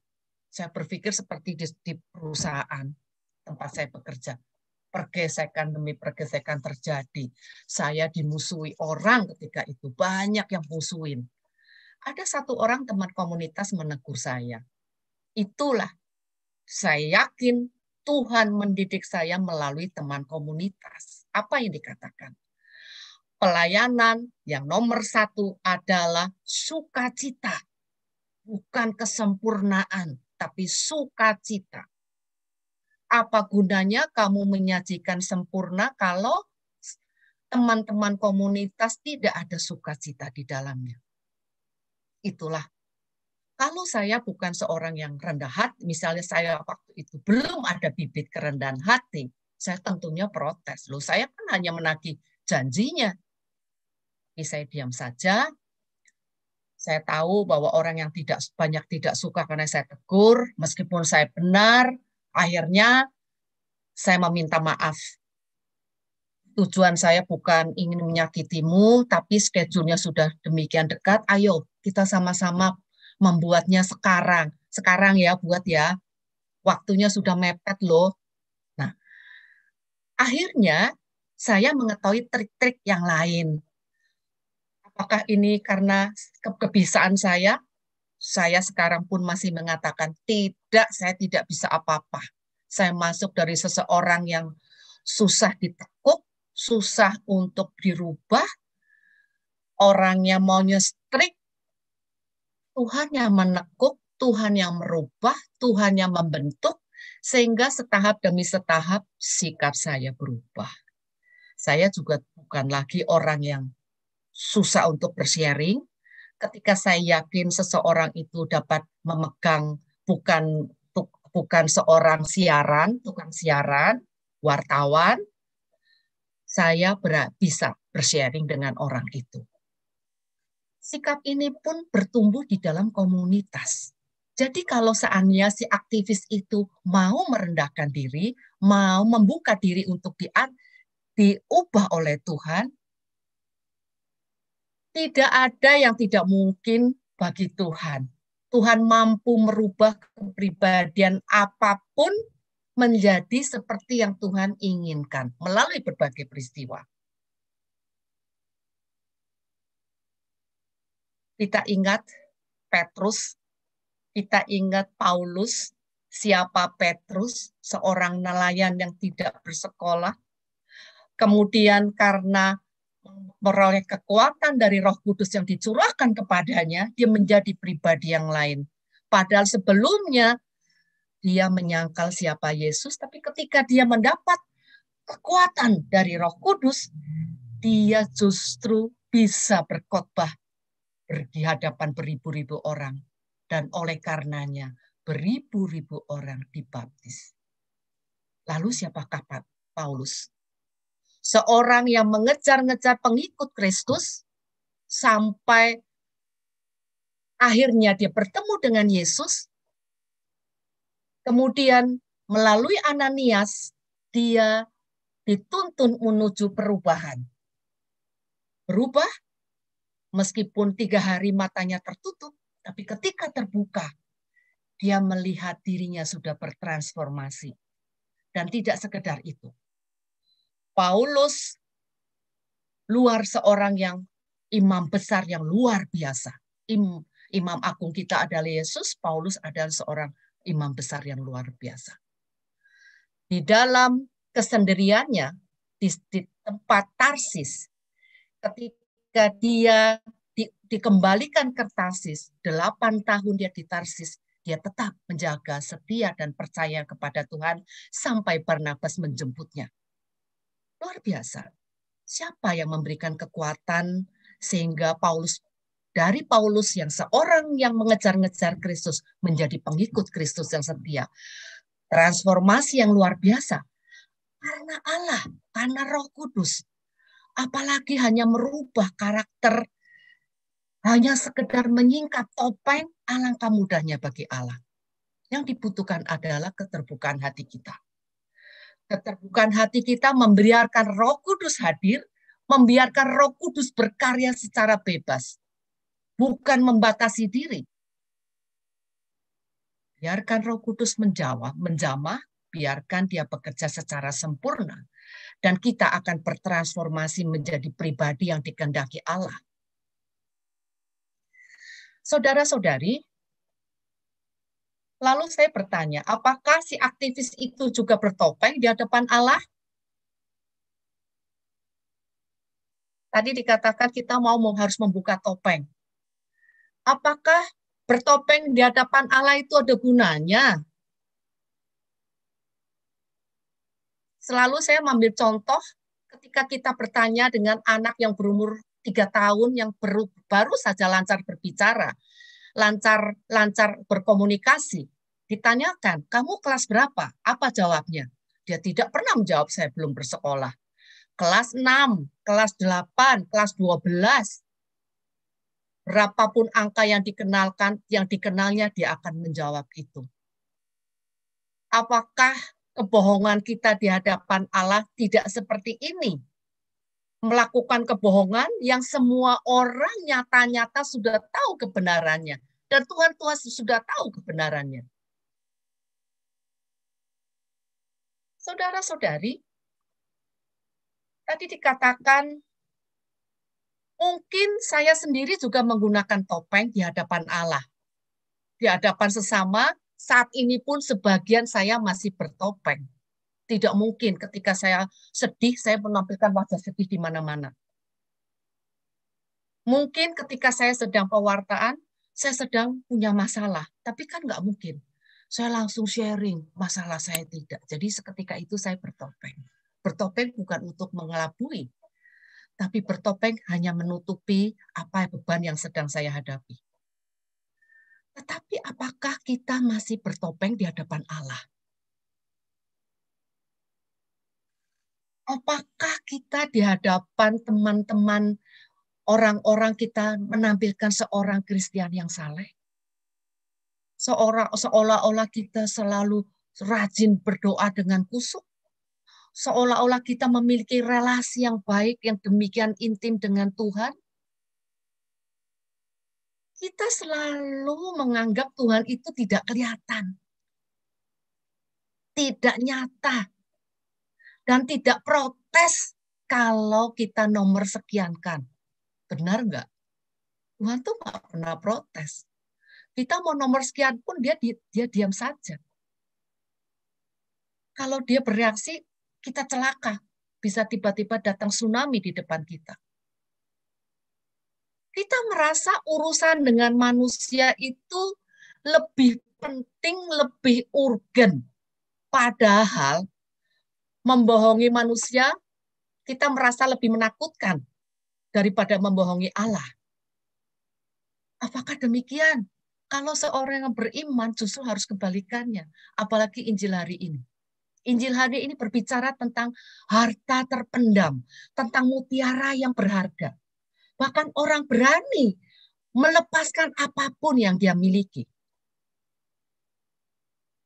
Saya berpikir seperti di perusahaan tempat saya bekerja. Pergesekan demi pergesekan terjadi. Saya dimusuhi orang ketika itu. Banyak yang musuhin. Ada satu orang teman komunitas menegur saya. Itulah, saya yakin Tuhan mendidik saya melalui teman komunitas. Apa yang dikatakan? Pelayanan yang nomor satu adalah sukacita. Bukan kesempurnaan, tapi sukacita. Apa gunanya kamu menyajikan sempurna kalau teman-teman komunitas tidak ada sukacita di dalamnya? Itulah. Kalau saya bukan seorang yang rendah hati, misalnya saya waktu itu belum ada bibit kerendahan hati, saya tentunya protes. Loh, saya kan hanya menagih janjinya. Tapi saya diam saja. Saya tahu bahwa orang yang tidak suka karena saya tegur, meskipun saya benar, akhirnya saya meminta maaf. Tujuan saya bukan ingin menyakitimu, tapi schedule-nya sudah demikian dekat. Ayo, kita sama-sama membuatnya sekarang. Sekarang ya, buat ya. Waktunya sudah mepet loh. Nah, akhirnya saya mengetahui trik-trik yang lain. Apakah ini karena kebisaan saya? Saya sekarang pun masih mengatakan, tidak, saya tidak bisa apa-apa. Saya masuk dari seseorang yang susah ditekuk, susah untuk dirubah, orangnya maunya strict, Tuhan yang menekuk, Tuhan yang merubah, Tuhan yang membentuk, sehingga setahap demi setahap sikap saya berubah. Saya juga bukan lagi orang yang susah untuk bersharing. Ketika saya yakin seseorang itu dapat memegang bukan seorang tukang siaran, wartawan, saya bisa bersharing dengan orang itu. Sikap ini pun bertumbuh di dalam komunitas. Jadi kalau seandainya si aktivis itu mau merendahkan diri, mau membuka diri untuk diubah oleh Tuhan, tidak ada yang tidak mungkin bagi Tuhan. Tuhan mampu merubah kepribadian apapun menjadi seperti yang Tuhan inginkan melalui berbagai peristiwa. Kita ingat Petrus, kita ingat Paulus. Siapa Petrus? Seorang nelayan yang tidak bersekolah. Kemudian karena memperoleh kekuatan dari Roh Kudus yang dicurahkan kepadanya, dia menjadi pribadi yang lain. Padahal sebelumnya dia menyangkal siapa Yesus, tapi ketika dia mendapat kekuatan dari Roh Kudus, dia justru bisa berkhotbah di hadapan beribu-ribu orang. Dan oleh karenanya, beribu-ribu orang dibaptis. Lalu siapakah Paulus? Seorang yang mengejar-ngejar pengikut Kristus sampai akhirnya dia bertemu dengan Yesus. Kemudian melalui Ananias, dia dituntun menuju perubahan. Berubah, meskipun 3 hari matanya tertutup, tapi ketika terbuka, dia melihat dirinya sudah bertransformasi. Dan tidak sekedar itu. Paulus seorang yang imam besar yang luar biasa. Imam agung kita adalah Yesus, Paulus adalah seorang imam besar yang luar biasa. Di dalam kesendiriannya, di tempat Tarsis, ketika dia dikembalikan ke Tarsis, 8 tahun dia di Tarsis, dia tetap menjaga setia dan percaya kepada Tuhan sampai Barnabas menjemputnya. Luar biasa. Siapa yang memberikan kekuatan sehingga dari Paulus yang seorang yang mengejar-ngejar Kristus menjadi pengikut Kristus yang setia. Transformasi yang luar biasa. Karena Allah, karena Roh Kudus. Apalagi hanya merubah karakter, hanya sekedar menyingkap topeng, alangkah mudahnya bagi Allah. Yang dibutuhkan adalah keterbukaan hati kita. Keterbukaan hati kita membiarkan Roh Kudus hadir, membiarkan Roh Kudus berkarya secara bebas, bukan membatasi diri. Biarkan Roh Kudus menjamah, biarkan dia bekerja secara sempurna, dan kita akan bertransformasi menjadi pribadi yang dikehendaki Allah. Saudara-saudari, lalu saya bertanya, apakah si aktivis itu juga bertopeng di hadapan Allah? Tadi dikatakan kita harus membuka topeng. Apakah bertopeng di hadapan Allah itu ada gunanya? Selalu saya mengambil contoh ketika kita bertanya dengan anak yang berumur 3 tahun yang baru saja lancar berbicara, lancar berkomunikasi. Ditanyakan, kamu kelas berapa? Apa jawabnya? Dia tidak pernah menjawab, saya belum bersekolah. Kelas 6, kelas 8, kelas 12. Berapapun angka yang dikenalnya, dia akan menjawab itu. Apakah kebohongan kita di hadapan Allah tidak seperti ini? Melakukan kebohongan yang semua orang nyata-nyata sudah tahu kebenarannya. Dan Tuhan sudah tahu kebenarannya. Saudara-saudari, tadi dikatakan, mungkin saya sendiri juga menggunakan topeng di hadapan Allah. Di hadapan sesama, saat ini pun sebagian saya masih bertopeng. Tidak mungkin ketika saya sedih, saya menampilkan wajah sedih di mana-mana. Mungkin ketika saya sedang pewartaan, saya sedang punya masalah. Tapi kan nggak mungkin. Saya langsung sharing masalah saya tidak. Jadi seketika itu saya bertopeng. Bertopeng bukan untuk mengelabui, tapi bertopeng hanya menutupi apa beban yang sedang saya hadapi. Tetapi apakah kita masih bertopeng di hadapan Allah? Apakah kita di hadapan teman-teman orang-orang kita menampilkan seorang Kristen yang saleh? Seolah-olah kita selalu rajin berdoa dengan kusuk. Seolah-olah kita memiliki relasi yang baik, yang demikian intim dengan Tuhan. Kita selalu menganggap Tuhan itu tidak kelihatan, tidak nyata, dan tidak protes kalau kita nomor sekiankan. Benar nggak? Tuhan tuh nggak pernah protes. Kita mau nomor sekian pun dia diam saja. Kalau dia bereaksi, kita celaka. Bisa tiba-tiba datang tsunami di depan kita. Kita merasa urusan dengan manusia itu lebih penting, lebih urgen. Padahal membohongi manusia, kita merasa lebih menakutkan daripada membohongi Allah. Apakah demikian? Kalau seorang yang beriman justru harus kebalikannya. Apalagi Injil hari ini. Injil hari ini berbicara tentang harta terpendam, tentang mutiara yang berharga. Bahkan orang berani melepaskan apapun yang dia miliki.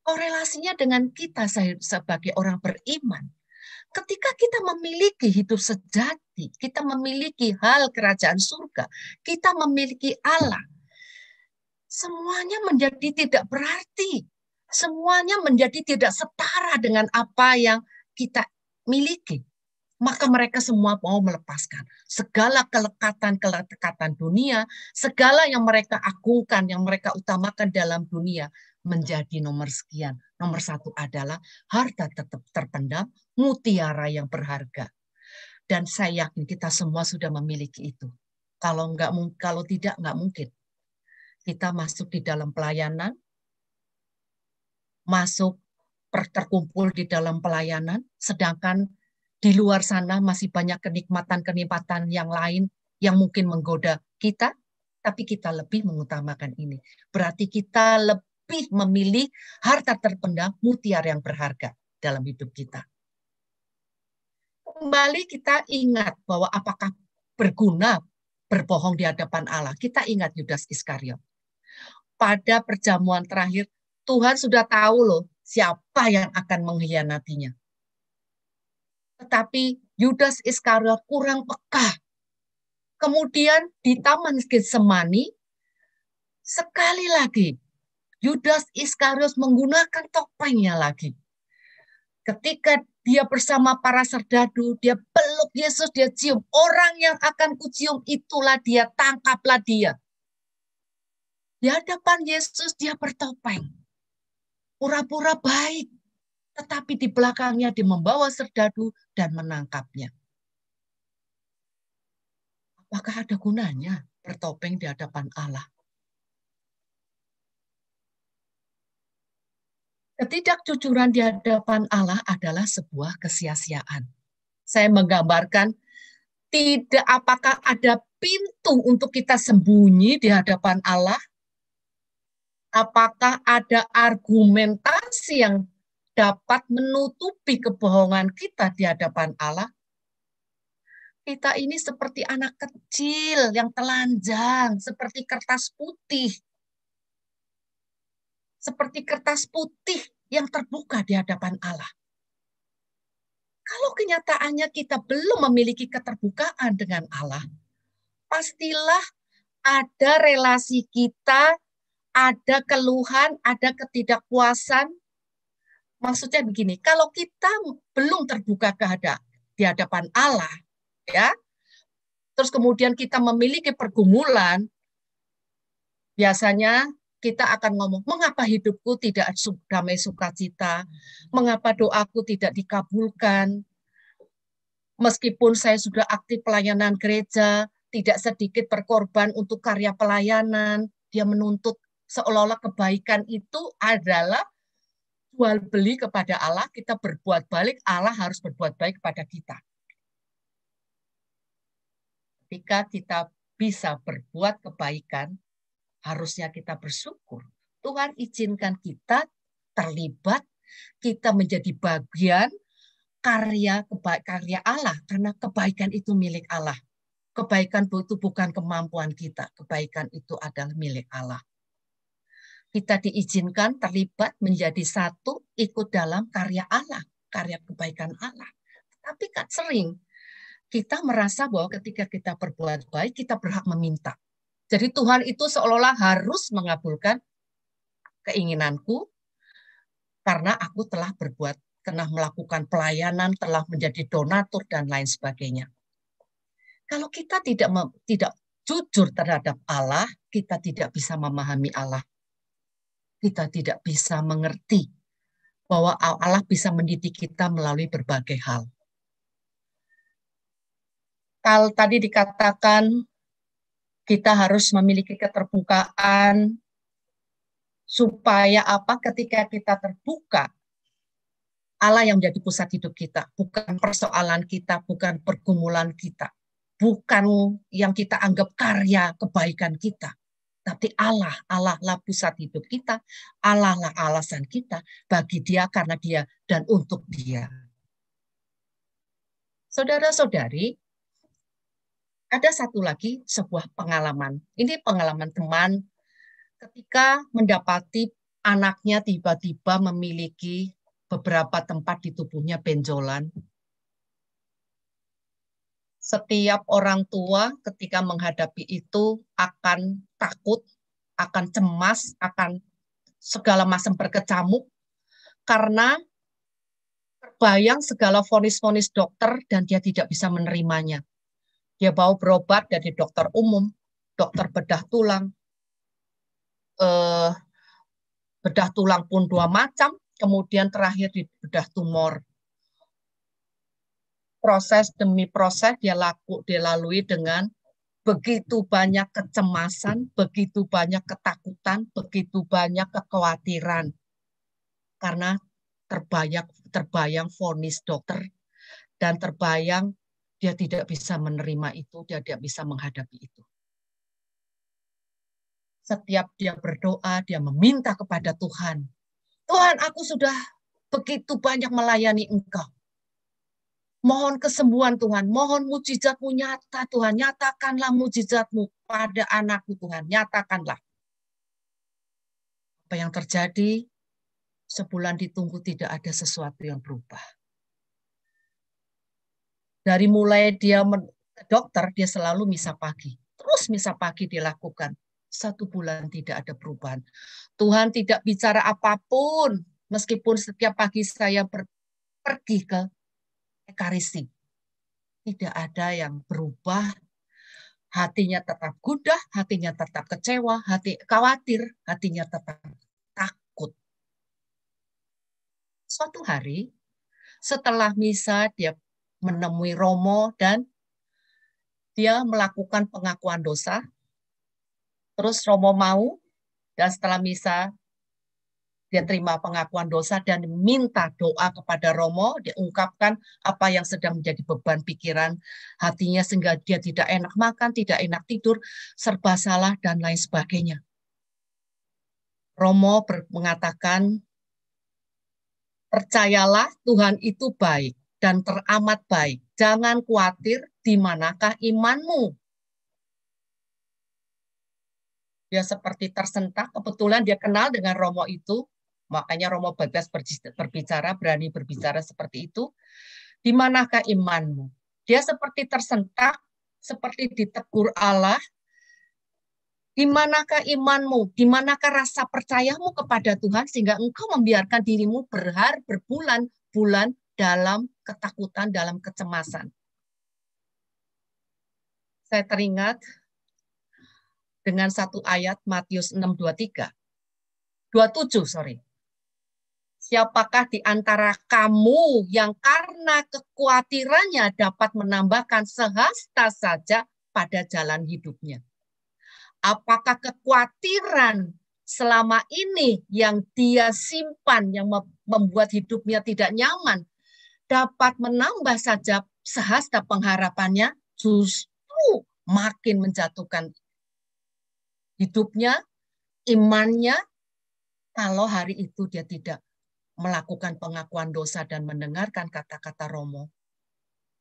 Korelasinya dengan kita sebagai orang beriman. Ketika kita memiliki hidup sejati, kita memiliki hal kerajaan surga, kita memiliki Allah, semuanya menjadi tidak berarti. Semuanya menjadi tidak setara dengan apa yang kita miliki. Maka mereka semua mau melepaskan segala kelekatan dunia, segala yang mereka agungkan, yang mereka utamakan dalam dunia menjadi nomor sekian. Nomor satu adalah harta tetap terpendam, mutiara yang berharga. Dan saya yakin kita semua sudah memiliki itu. Kalau tidak, nggak mungkin. Kita masuk di dalam pelayanan, masuk terkumpul di dalam pelayanan, sedangkan di luar sana masih banyak kenikmatan-kenikmatan yang lain yang mungkin menggoda kita, tapi kita lebih mengutamakan ini. Berarti kita lebih memilih harta terpendam, mutiara yang berharga dalam hidup kita. Kembali kita ingat bahwa apakah berguna berbohong di hadapan Allah. Kita ingat Yudas Iskariot. Pada perjamuan terakhir, Tuhan sudah tahu loh siapa yang akan mengkhianatinya. Tetapi Yudas Iskariot kurang peka. Kemudian di Taman Getsemani, sekali lagi Yudas Iskariot menggunakan topengnya lagi. Ketika dia bersama para serdadu, dia peluk Yesus, dia cium. Orang yang akan kucium itulah dia, tangkaplah dia. Di hadapan Yesus dia bertopeng. Pura-pura baik. Tetapi di belakangnya dia membawa serdadu dan menangkapnya. Apakah ada gunanya bertopeng di hadapan Allah? Ketidakjujuran di hadapan Allah adalah sebuah kesia-siaan. Saya menggambarkan tidak apakah ada pintu untuk kita sembunyi di hadapan Allah? Apakah ada argumentasi yang dapat menutupi kebohongan kita di hadapan Allah? Kita ini seperti anak kecil yang telanjang, seperti kertas putih. Seperti kertas putih yang terbuka di hadapan Allah. Kalau kenyataannya kita belum memiliki keterbukaan dengan Allah, pastilah ada relasi kita, ada keluhan, ada ketidakpuasan. Maksudnya begini, kalau kita belum terbuka di hadapan Allah, ya, terus kemudian kita memiliki pergumulan, biasanya kita akan ngomong, mengapa hidupku tidak damai sukacita, mengapa doaku tidak dikabulkan, meskipun saya sudah aktif pelayanan gereja, tidak sedikit berkorban untuk karya pelayanan, dia menuntut seolah-olah kebaikan itu adalah jual beli kepada Allah, kita berbuat balik, Allah harus berbuat baik kepada kita. Ketika kita bisa berbuat kebaikan, harusnya kita bersyukur. Tuhan izinkan kita terlibat, kita menjadi bagian karya Allah, karena kebaikan itu milik Allah. Kebaikan itu bukan kemampuan kita, kebaikan itu adalah milik Allah. Kita diizinkan terlibat menjadi satu, ikut dalam karya Allah, karya kebaikan Allah. Tapi kan sering kita merasa bahwa ketika kita berbuat baik, kita berhak meminta. Jadi Tuhan itu seolah-olah harus mengabulkan keinginanku karena aku telah melakukan pelayanan, telah menjadi donatur dan lain sebagainya. Kalau kita tidak jujur terhadap Allah, kita tidak bisa memahami Allah. Kita tidak bisa mengerti bahwa Allah bisa mendidik kita melalui berbagai hal. Kalau tadi dikatakan kita harus memiliki keterbukaan supaya apa? Ketika kita terbuka, Allah yang menjadi pusat hidup kita, bukan persoalan kita, bukan pergumulan kita, bukan yang kita anggap karya kebaikan kita, tapi Allah lah pusat hidup kita, Allah lah alasan kita bagi Dia, karena Dia, dan untuk Dia. Saudara-saudari, ada satu lagi sebuah pengalaman. Ini pengalaman teman ketika mendapati anaknya tiba-tiba memiliki beberapa tempat di tubuhnya benjolan. Setiap orang tua ketika menghadapi itu akan takut, akan cemas, akan segala macam berkecamuk, karena terbayang segala vonis-vonis dokter dan dia tidak bisa menerimanya. Dia mau berobat dari dokter umum, dokter bedah tulang. Bedah tulang pun 2 macam, kemudian terakhir di bedah tumor. Proses demi proses dia lalui dengan begitu banyak kecemasan, begitu banyak ketakutan, begitu banyak kekhawatiran. Karena terbayang vonis dokter dan terbayang dia tidak bisa menerima itu, dia tidak bisa menghadapi itu. Setiap dia berdoa, dia meminta kepada Tuhan. Tuhan, aku sudah begitu banyak melayani Engkau. Mohon kesembuhan Tuhan, mohon mujizat-Mu nyata Tuhan, nyatakanlah mujizat-Mu pada anakku Tuhan, nyatakanlah. Apa yang terjadi? Sebulan ditunggu tidak ada sesuatu yang berubah. Dari mulai dia ke dokter, dia selalu misa pagi. Terus misa pagi dilakukan. 1 bulan tidak ada perubahan. Tuhan tidak bicara apapun, meskipun setiap pagi saya pergi ke Ekaristi. Tidak ada yang berubah. Hatinya tetap gundah, hatinya tetap kecewa, khawatir, hatinya tetap takut. Suatu hari, setelah misa, dia menemui Romo dan dia melakukan pengakuan dosa. Terus Romo mau, dan setelah misa dia terima pengakuan dosa dan minta doa kepada Romo, dia ungkapkan apa yang sedang menjadi beban pikiran hatinya sehingga dia tidak enak makan, tidak enak tidur, serba salah dan lain sebagainya. Romo mengatakan, percayalah Tuhan itu baik dan teramat baik. Jangan khawatir di manakah imanmu. Dia seperti tersentak, kebetulan dia kenal dengan Romo itu, makanya Romo bebas berbicara, berani berbicara seperti itu. Di manakah imanmu? Dia seperti tersentak, seperti ditegur Allah. Di manakah imanmu? Di manakah rasa percayamu kepada Tuhan sehingga engkau membiarkan dirimu berbulan-bulan dalam ketakutan, dalam kecemasan. Saya teringat dengan satu ayat Matius 6:23. 27, sorry. Siapakah di antara kamu yang karena kekhawatirannya dapat menambahkan sehasta saja pada jalan hidupnya? Apakah kekhawatiran selama ini yang dia simpan, yang membuat hidupnya tidak nyaman, dapat menambah saja sehasta pengharapannya? Justru makin menjatuhkan hidupnya, imannya, kalau hari itu dia tidak melakukan pengakuan dosa dan mendengarkan kata-kata Romo.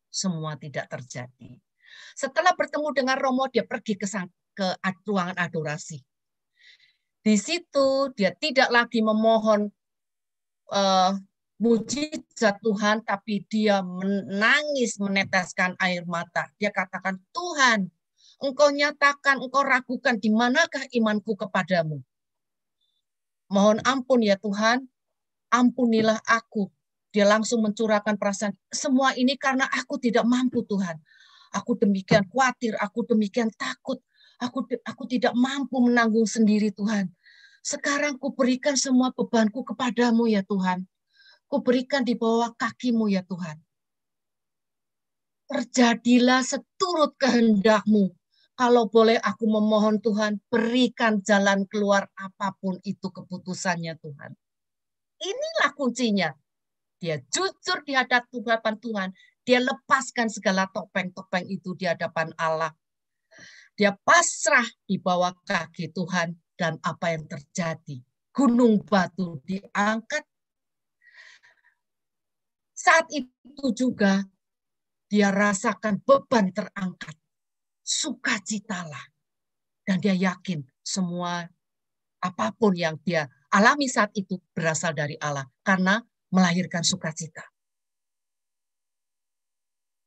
Semua tidak terjadi. Setelah bertemu dengan Romo, dia pergi ke ruangan adorasi. Di situ dia tidak lagi memohon mujizat Tuhan, tapi dia menangis, meneteskan air mata. Dia katakan, Tuhan, Engkau nyatakan, Engkau ragukan, di manakah imanku kepadamu? Mohon ampun ya Tuhan, ampunilah aku. Dia langsung mencurahkan perasaan, semua ini karena aku tidak mampu Tuhan. Aku demikian khawatir, aku demikian takut. Aku tidak mampu menanggung sendiri Tuhan. Sekarang kuberikan semua bebanku kepadamu ya Tuhan. Kuberikan di bawah kakimu ya Tuhan. Terjadilah seturut kehendak-Mu. Kalau boleh aku memohon Tuhan, berikan jalan keluar apapun itu keputusannya Tuhan. Inilah kuncinya. Dia jujur di hadapan Tuhan. Dia lepaskan segala topeng-topeng itu di hadapan Allah. Dia pasrah di bawah kaki Tuhan. Dan apa yang terjadi? Gunung batu diangkat. Saat itu juga dia rasakan beban terangkat. Sukacitalah. Dan dia yakin semua apapun yang dia alami saat itu berasal dari Allah. Karena melahirkan sukacita.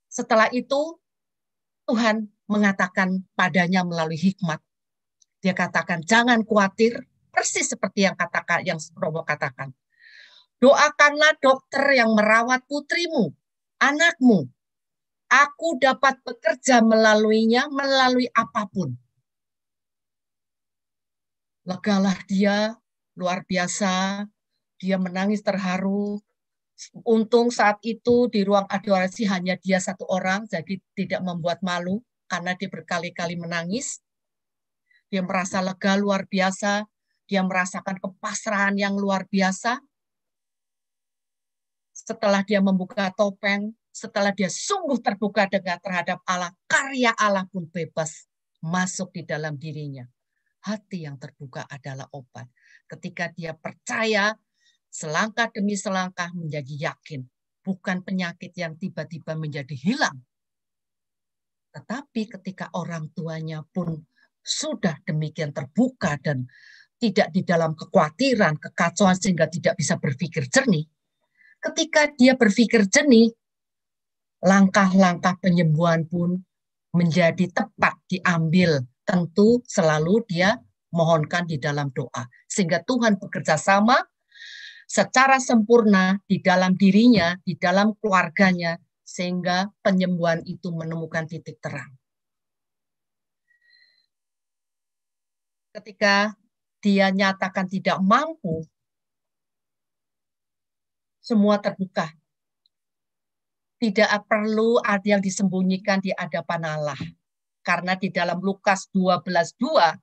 Setelah itu, Tuhan mengatakan padanya melalui hikmat. Dia katakan, jangan khawatir, persis seperti yang Romo katakan. Doakanlah dokter yang merawat putrimu, anakmu. Aku dapat bekerja melaluinya, melalui apapun. Legalah dia, luar biasa. Dia menangis terharu. Untung saat itu di ruang adorasi hanya dia satu orang, jadi tidak membuat malu karena dia berkali-kali menangis. Dia merasa lega luar biasa, dia merasakan kepasrahan yang luar biasa. Setelah dia membuka topeng, setelah dia sungguh terbuka terhadap Allah, karya Allah pun bebas masuk di dalam dirinya. Hati yang terbuka adalah obat. Ketika dia percaya, selangkah demi selangkah menjadi yakin. Bukan penyakit yang tiba-tiba menjadi hilang. Tetapi ketika orang tuanya pun sudah demikian terbuka dan tidak di dalam kekhawatiran, kekacauan sehingga tidak bisa berpikir jernih. Ketika dia berpikir jernih, langkah-langkah penyembuhan pun menjadi tepat diambil. Tentu selalu dia mohonkan di dalam doa. Sehingga Tuhan bekerja sama secara sempurna di dalam dirinya, di dalam keluarganya, sehingga penyembuhan itu menemukan titik terang. Ketika dia nyatakan tidak mampu, semua terbuka. Tidak perlu ada yang disembunyikan di hadapan Allah. Karena di dalam Lukas 12:2,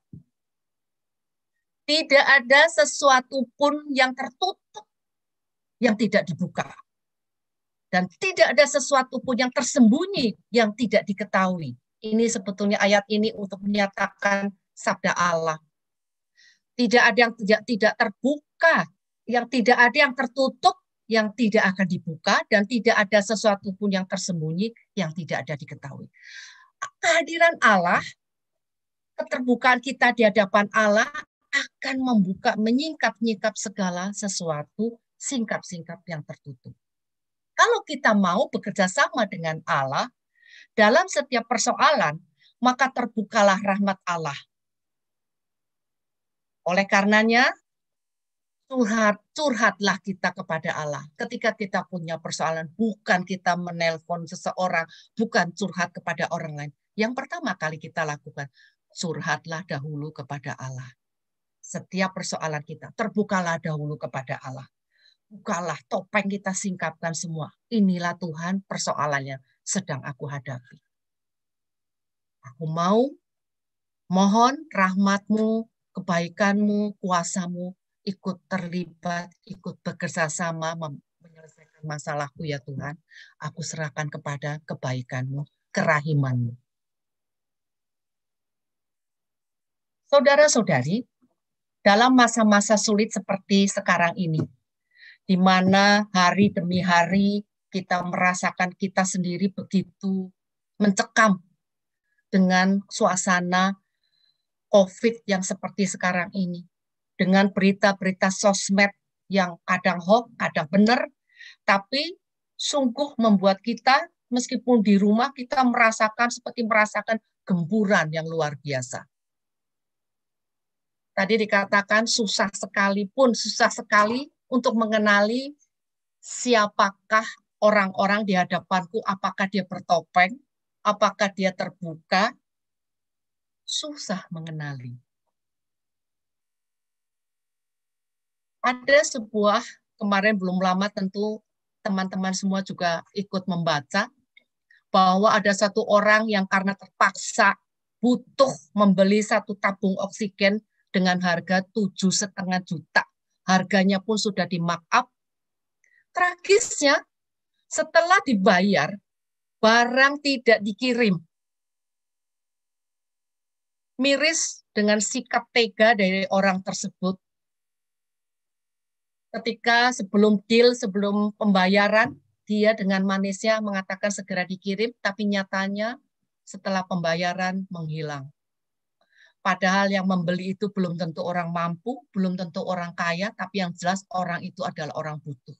tidak ada sesuatu pun yang tertutup, yang tidak dibuka. Dan tidak ada sesuatu pun yang tersembunyi, yang tidak diketahui. Ini sebetulnya ayat ini untuk menyatakan sabda Allah. Tidak ada yang tidak terbuka, yang tidak ada yang tertutup, yang tidak akan dibuka, dan tidak ada sesuatu pun yang tersembunyi, yang tidak ada diketahui. Kehadiran Allah, keterbukaan kita di hadapan Allah akan membuka, menyingkap-nyingkap segala sesuatu, singkap-singkap yang tertutup. Kalau kita mau bekerja sama dengan Allah, dalam setiap persoalan, maka terbukalah rahmat Allah. Oleh karenanya, curhatlah kita kepada Allah. Ketika kita punya persoalan, bukan kita menelpon seseorang, bukan curhat kepada orang lain. Yang pertama kali kita lakukan, curhatlah dahulu kepada Allah. setiap persoalan kita. Terbukalah dahulu kepada Allah. Bukalah topeng kita, singkapkan semua. Inilah Tuhan, persoalannya sedang aku hadapi. Aku mau mohon rahmat-Mu, kebaikan-Mu, kuasa-Mu ikut terlibat, ikut bekerja sama menyelesaikan masalahku ya Tuhan. Aku serahkan kepada kebaikan-Mu, kerahiman-Mu. Saudara-saudari, dalam masa-masa sulit seperti sekarang ini, di mana hari demi hari kita merasakan kita sendiri begitu mencekam dengan suasana COVID yang seperti sekarang ini. Dengan berita-berita sosmed yang kadang hoax, kadang benar, tapi sungguh membuat kita, meskipun di rumah, kita merasakan gemburan yang luar biasa. Tadi dikatakan susah sekali untuk mengenali siapakah orang-orang di hadapanku, apakah dia bertopeng, apakah dia terbuka, susah mengenali. Ada sebuah, kemarin belum lama tentu teman-teman semua juga ikut membaca, bahwa ada satu orang yang karena terpaksa butuh membeli satu tabung oksigen dengan harga 7,5 juta. Harganya pun sudah di markup. Tragisnya, setelah dibayar, barang tidak dikirim. Miris dengan sikap tega dari orang tersebut. Ketika sebelum deal, sebelum pembayaran, dia dengan manisnya mengatakan segera dikirim, tapi nyatanya setelah pembayaran menghilang. Padahal yang membeli itu belum tentu orang mampu, belum tentu orang kaya, tapi yang jelas orang itu adalah orang butuh.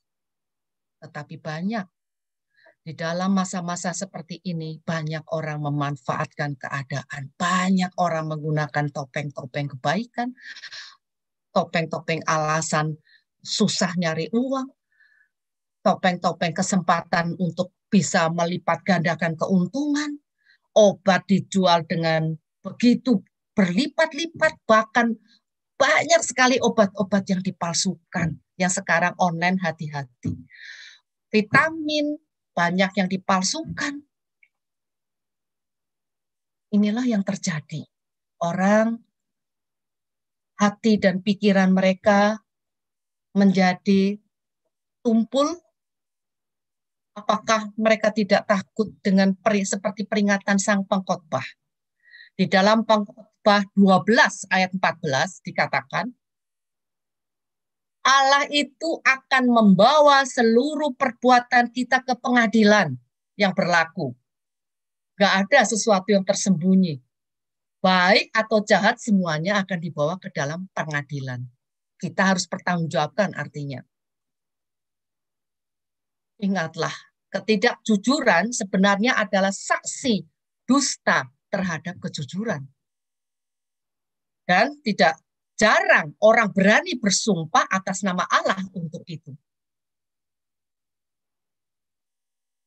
Tetapi banyak di dalam masa-masa seperti ini, banyak orang memanfaatkan keadaan. Banyak orang menggunakan topeng-topeng kebaikan, topeng-topeng alasan susah nyari uang, topeng-topeng kesempatan untuk bisa melipat gandakan keuntungan, obat dijual dengan begitu berlipat-lipat, bahkan banyak sekali obat-obat yang dipalsukan, yang sekarang online, hati-hati. Vitamin, banyak yang dipalsukan. Inilah yang terjadi. Orang, hati dan pikiran mereka menjadi tumpul. Apakah mereka tidak takut dengan seperti peringatan sang pengkhotbah? Di dalam pengkhotbah 12 ayat 14 dikatakan, Allah itu akan membawa seluruh perbuatan kita ke pengadilan yang berlaku. Gak ada sesuatu yang tersembunyi. Baik atau jahat semuanya akan dibawa ke dalam pengadilan. Kita harus pertanggungjawabkan artinya. Ingatlah, ketidakjujuran sebenarnya adalah saksi dusta terhadap kejujuran. Dan tidak jarang orang berani bersumpah atas nama Allah untuk itu.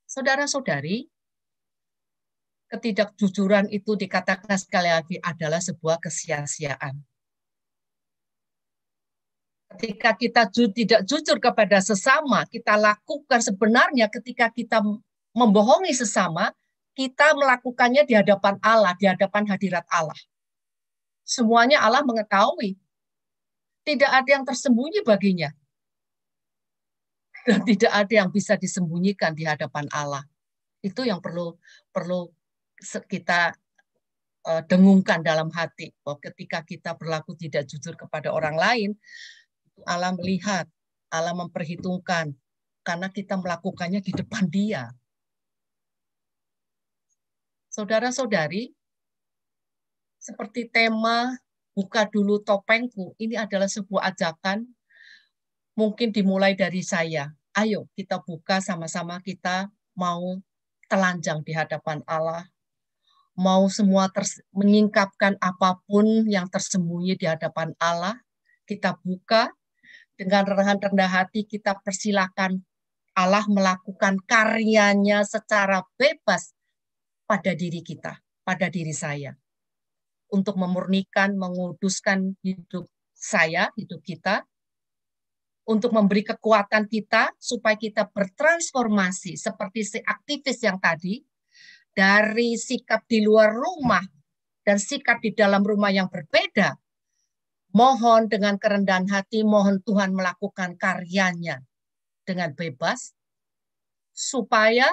Saudara-saudari, ketidakjujuran itu dikatakan sekali lagi adalah sebuah kesia-siaan. Ketika kita tidak jujur kepada sesama, kita lakukan sebenarnya ketika kita membohongi sesama, kita melakukannya di hadapan Allah, di hadapan hadirat Allah. Semuanya Allah mengetahui. Tidak ada yang tersembunyi baginya. Dan tidak ada yang bisa disembunyikan di hadapan Allah. Itu yang perlu kita dengungkan dalam hati. Bahwa ketika kita berlaku tidak jujur kepada orang lain, Allah melihat, Allah memperhitungkan. Karena kita melakukannya di depan Dia. Saudara-saudari, seperti tema buka dulu topengku, ini adalah sebuah ajakan mungkin dimulai dari saya. Ayo kita buka sama-sama, kita mau telanjang di hadapan Allah, mau semua menyingkapkan apapun yang tersembunyi di hadapan Allah, kita buka dengan rendah hati, kita persilakan Allah melakukan karyanya secara bebas pada diri kita, pada diri saya. Untuk memurnikan, menguduskan hidup saya, hidup kita, untuk memberi kekuatan kita supaya kita bertransformasi seperti si aktivis yang tadi, dari sikap di luar rumah dan sikap di dalam rumah yang berbeda. Mohon dengan kerendahan hati, mohon Tuhan melakukan karyanya dengan bebas, supaya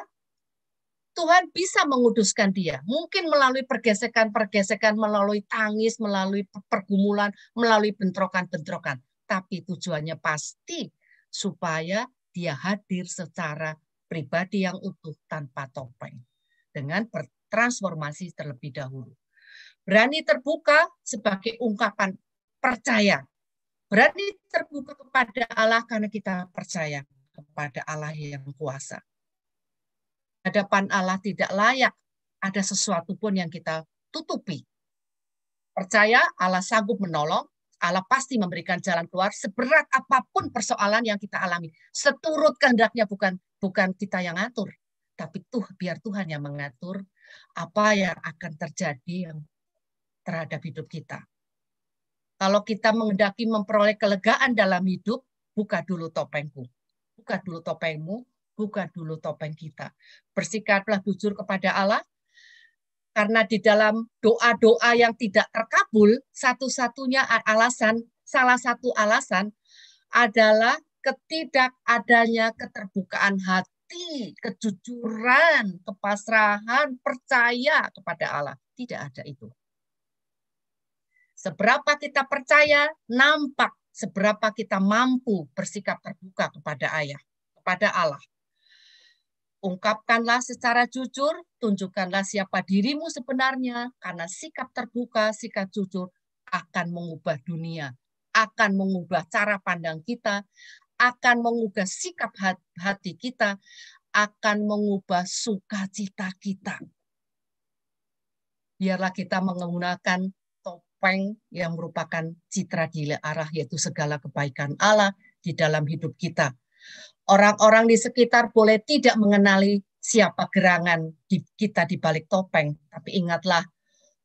Tuhan bisa menguduskan dia. Mungkin melalui pergesekan-pergesekan, melalui tangis, melalui pergumulan, melalui bentrokan-bentrokan. Tapi tujuannya pasti supaya dia hadir secara pribadi yang utuh tanpa topeng. Dengan bertransformasi terlebih dahulu. Berani terbuka sebagai ungkapan percaya. Berani terbuka kepada Allah karena kita percaya kepada Allah yang kuasa. Hadapan Allah tidak layak ada sesuatu pun yang kita tutupi. Percaya Allah sanggup menolong, Allah pasti memberikan jalan keluar seberat apapun persoalan yang kita alami. Seturut kehendaknya, bukan kita yang ngatur, tapi biar Tuhan yang mengatur apa yang akan terjadi terhadap hidup kita. Kalau kita menghendaki memperoleh kelegaan dalam hidup, buka dulu topengku. Buka dulu topengmu, buka dulu topeng kita. Bersikaplah jujur kepada Allah, karena di dalam doa-doa yang tidak terkabul, salah satu alasan adalah ketidakadanya keterbukaan hati, kejujuran, kepasrahan, percaya kepada Allah. Tidak ada itu. Seberapa kita percaya, nampak seberapa kita mampu bersikap terbuka kepada Allah. Ungkapkanlah secara jujur, tunjukkanlah siapa dirimu sebenarnya, karena sikap terbuka, sikap jujur akan mengubah dunia, akan mengubah cara pandang kita, akan mengubah sikap hati kita, akan mengubah sukacita kita. Biarlah kita menggunakan topeng yang merupakan citra dilarah, yaitu segala kebaikan Allah di dalam hidup kita. Orang-orang di sekitar boleh tidak mengenali siapa gerangan kita di balik topeng. Tapi ingatlah,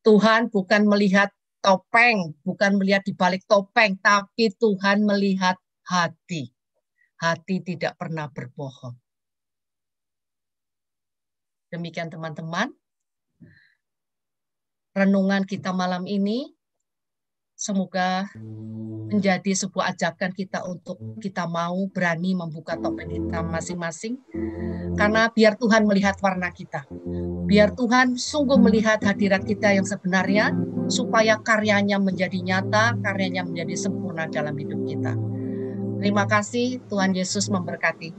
Tuhan bukan melihat topeng, bukan melihat di balik topeng, tapi Tuhan melihat hati. Hati tidak pernah berbohong. Demikian teman-teman, renungan kita malam ini semoga menjadi sebuah ajakan kita untuk kita mau berani membuka topeng kita masing-masing. Karena biar Tuhan melihat warna kita. Biar Tuhan sungguh melihat hadirat kita yang sebenarnya, supaya karyanya menjadi nyata, karyanya menjadi sempurna dalam hidup kita. Terima kasih, Tuhan Yesus memberkati.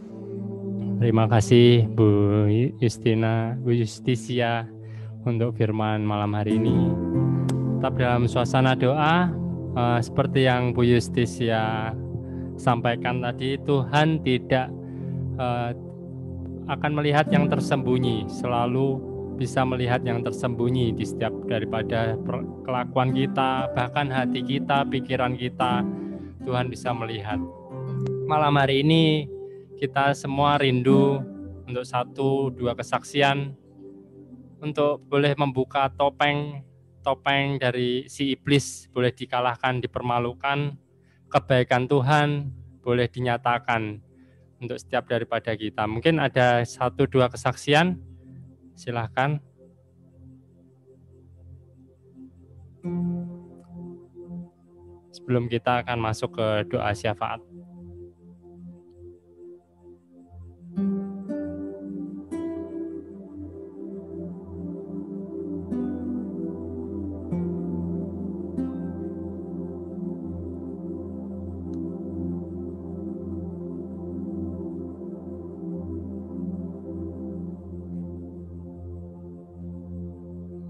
Terima kasih Bu Justina, Bu Justisia untuk firman malam hari ini. Tetap dalam suasana doa. Seperti yang Bu Justisia sampaikan tadi, Tuhan tidak akan melihat yang tersembunyi, selalu bisa melihat yang tersembunyi di setiap daripada kelakuan kita, bahkan hati kita, pikiran kita, Tuhan bisa melihat. Malam hari ini kita semua rindu untuk 1-2 kesaksian, untuk boleh membuka topeng dari si iblis boleh dikalahkan, dipermalukan, kebaikan Tuhan boleh dinyatakan untuk setiap daripada kita. Mungkin ada 1-2 kesaksian, silahkan. Sebelum kita akan masuk ke doa syafaat.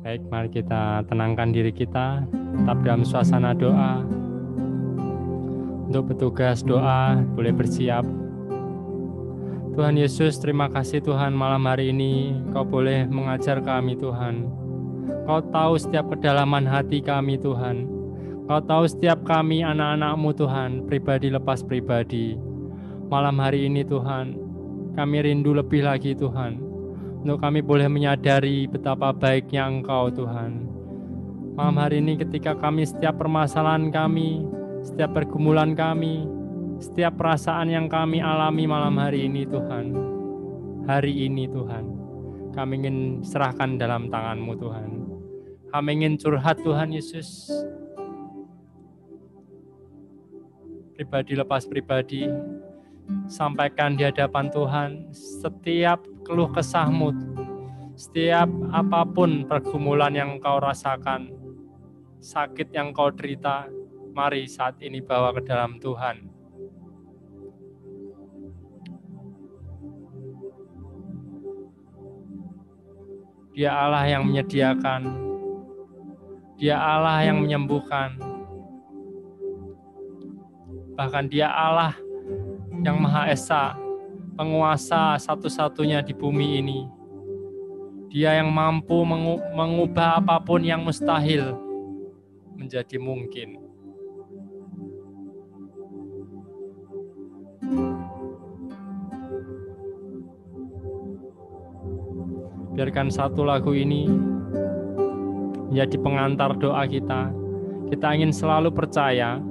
Baik, mari kita tenangkan diri kita, tetap dalam suasana doa. Untuk petugas doa, boleh bersiap. Tuhan Yesus, terima kasih Tuhan, malam hari ini Kau boleh mengajar kami Tuhan. Kau tahu setiap kedalaman hati kami Tuhan. Kau tahu setiap kami anak-anak-Mu Tuhan, pribadi lepas pribadi. Malam hari ini Tuhan, kami rindu lebih lagi Tuhan, untuk kami boleh menyadari betapa baiknya Engkau Tuhan. Malam hari ini ketika kami setiap permasalahan kami, setiap pergumulan kami, setiap perasaan yang kami alami malam hari ini Tuhan. Hari ini Tuhan, kami ingin serahkan dalam tangan-Mu Tuhan. Kami ingin curhat Tuhan Yesus. Pribadi lepas pribadi, sampaikan di hadapan Tuhan setiap keluh kesah-Mu, setiap apapun pergumulan yang Engkau rasakan, sakit yang Kau derita, mari saat ini bawa ke dalam Tuhan. Dia Allah yang menyediakan, Dia Allah yang menyembuhkan, bahkan Dia Allah yang Maha Esa, penguasa satu-satunya di bumi ini. Dia yang mampu mengubah apapun yang mustahil menjadi mungkin. Biarkan satu lagu ini menjadi pengantar doa kita. Kita ingin selalu percaya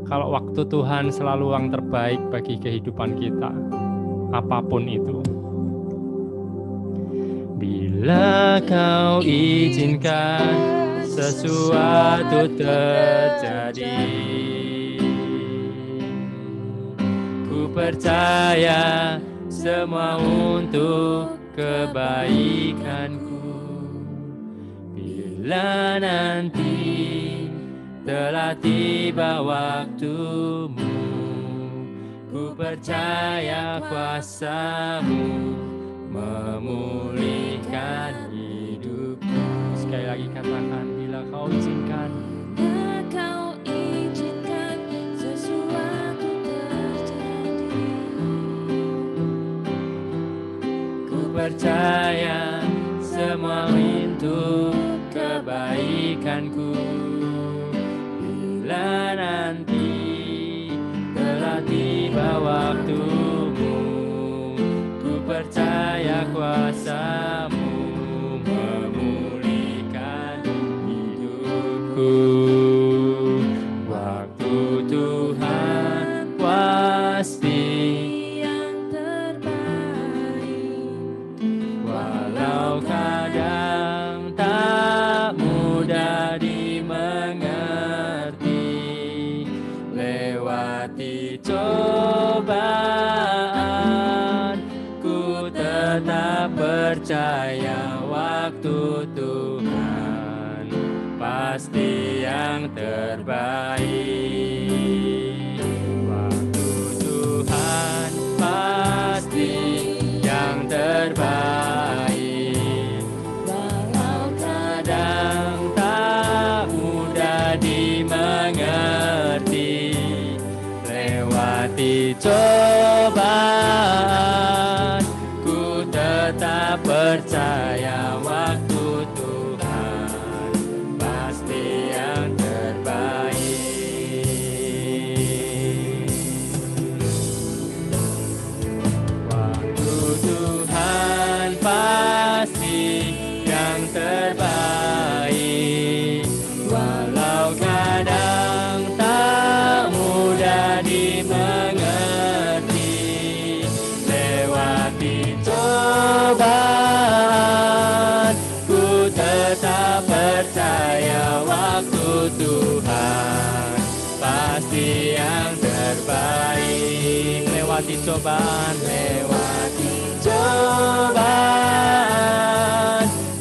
kalau waktu Tuhan selalu yang terbaik bagi kehidupan kita, apapun itu. Bila Kau izinkan sesuatu terjadi, ku percaya semua untuk kebaikanku. Bila nanti telah tiba waktumu, ku percaya kuasa-Mu memulihkan hidupku. Sekali lagi katakan, bila Kau izinkan. Bila Kau izinkan sesuatu terjadi, Ku percaya semua untuk kebaikanku. Bila nanti telah tiba waktumu, ku percaya kuasa-Mu memulihkan hidupku. Waktu Tuhan pasti yang terbaik. walau kadang tak mudah dimengerti, lewati cobaan, ku tetap percaya waktu Tuhan pasti yang terbaik. Waktu Tuhan pasti yang terbaik, walau kadang tak mudah dimengerti, lewati cobaan, ku tetap percaya waktu Tuhan pasti yang terbaik. Waktu Tuhan pasti yang terbaik, walau kadang tak mudah dimengerti, lewati cobaan, ku tetap percaya waktu Tuhan pasti yang terbaik. Lewati cobaan,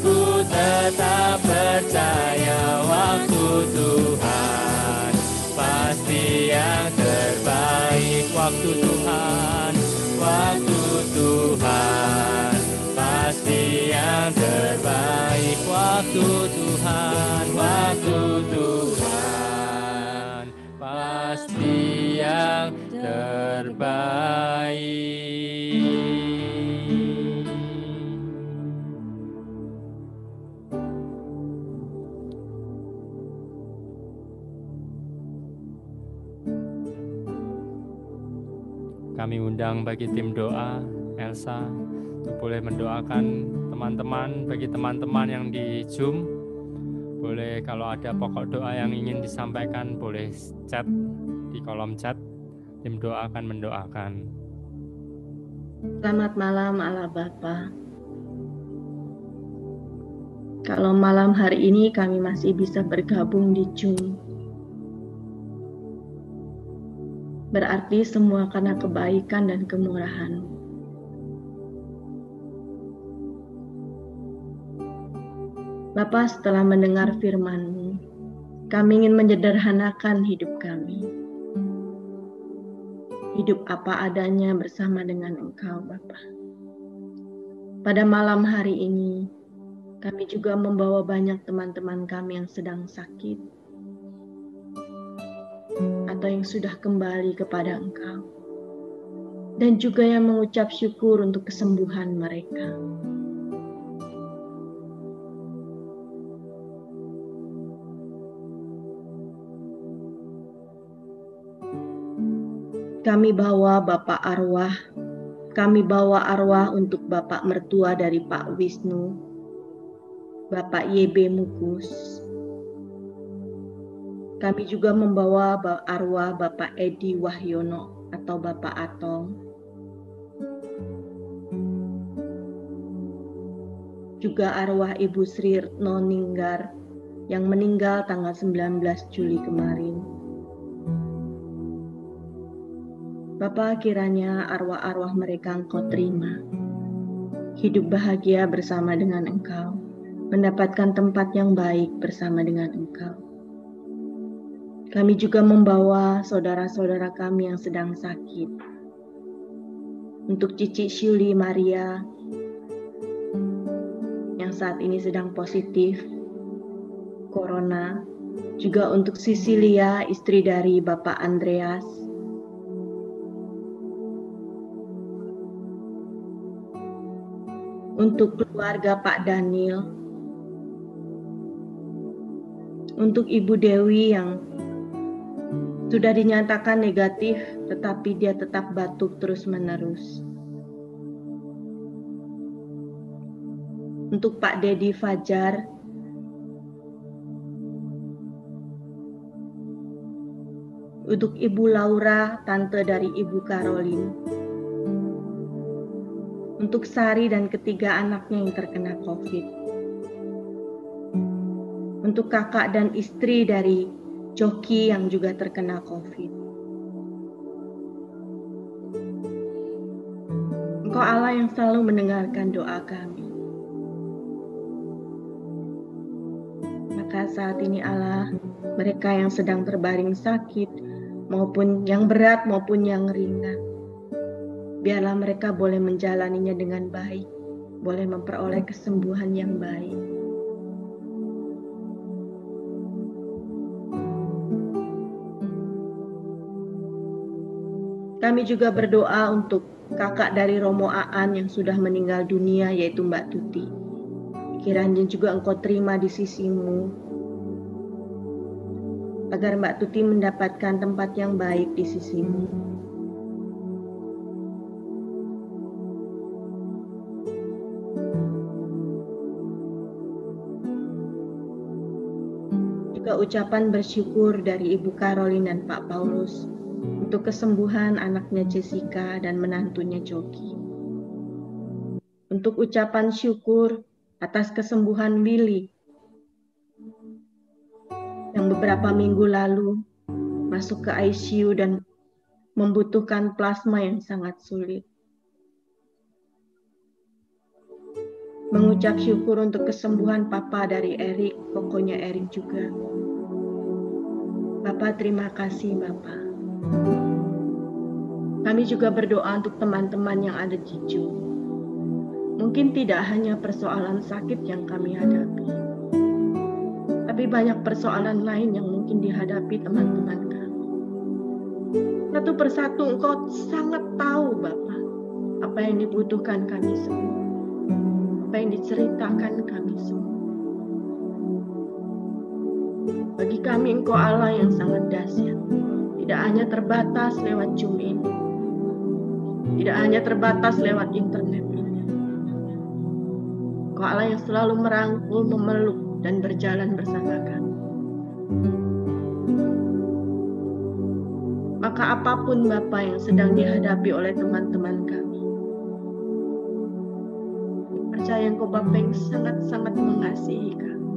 ku tetap percaya waktu Tuhan pasti yang terbaik. Waktu Tuhan pasti yang terbaik. Waktu Tuhan pasti yang terbaik. Kami undang bagi tim doa, Elsa, untuk boleh mendoakan teman-teman, bagi teman-teman yang di Zoom, Boleh kalau ada pokok doa yang ingin disampaikan, boleh chat di kolom chat. Tim doa akan mendoakan. Selamat malam Allah Bapa. Kalau malam hari ini kami masih bisa bergabung di Zoom, berarti semua karena kebaikan dan kemurahan. Bapa, setelah mendengar firman-Mu, kami ingin menyederhanakan hidup kami. Hidup apa adanya bersama dengan Engkau, Bapa. Pada malam hari ini, kami juga membawa banyak teman-teman kami yang sedang sakit atau yang sudah kembali kepada Engkau, dan juga yang mengucap syukur untuk kesembuhan mereka. Kami bawa Bapak Arwah, kami bawa arwah untuk Bapak mertua dari Pak Wisnu, Bapak YB Mukus. Kami juga membawa arwah Bapak Edi Wahyono atau Bapak Atong. Juga arwah Ibu Sri Retno Ninggar yang meninggal tanggal 19 Juli kemarin. Bapa, kiranya arwah-arwah mereka Engkau terima, hidup bahagia bersama dengan Engkau, mendapatkan tempat yang baik bersama dengan Engkau. Kami juga membawa saudara-saudara kami yang sedang sakit. Untuk Cici Syuli Maria yang saat ini sedang positif Corona, juga untuk Sisilia, istri dari Bapak Andreas. Untuk keluarga Pak Daniel, untuk Ibu Dewi yang sudah dinyatakan negatif tetapi dia tetap batuk terus-menerus. Untuk Pak Dedi Fajar, untuk Ibu Laura, tante dari Ibu Caroline, untuk Sari dan ketiga anaknya yang terkena COVID, untuk kakak dan istri dari Joki yang juga terkena COVID. Engkau Allah yang selalu mendengarkan doa kami. Maka saat ini Allah, mereka yang sedang terbaring sakit, maupun yang berat maupun yang ringan, biarlah mereka boleh menjalaninya dengan baik, boleh memperoleh kesembuhan yang baik. Kami juga berdoa untuk kakak dari Romo Aan yang sudah meninggal dunia, yaitu Mbak Tuti. Kiranya juga Engkau terima di sisi-Mu, agar Mbak Tuti mendapatkan tempat yang baik di sisi-Mu. Ucapan bersyukur dari Ibu Caroline dan Pak Paulus untuk kesembuhan anaknya Jessica dan menantunya Joki. Untuk ucapan syukur atas kesembuhan Willy yang beberapa minggu lalu masuk ke ICU dan membutuhkan plasma yang sangat sulit. Mengucap syukur untuk kesembuhan Papa dari Erik, kokonya Erik juga. Bapak, terima kasih Bapak. Kami juga berdoa untuk teman-teman yang ada di Zoom. Mungkin tidak hanya persoalan sakit yang kami hadapi, tapi banyak persoalan lain yang mungkin dihadapi teman-teman kami. Satu persatu Engkau sangat tahu Bapak, apa yang dibutuhkan kami semua, apa yang diceritakan kami semua. Bagi kami Engkau Allah yang sangat dahsyat, tidak hanya terbatas lewat Zoom ini, tidak hanya terbatas lewat internet ini. Engkau Allah yang selalu merangkul, memeluk, dan berjalan bersama kami. Maka apapun Bapa yang sedang dihadapi oleh teman-teman kami, percaya Engkau Bapa yang sangat-sangat mengasihi kami.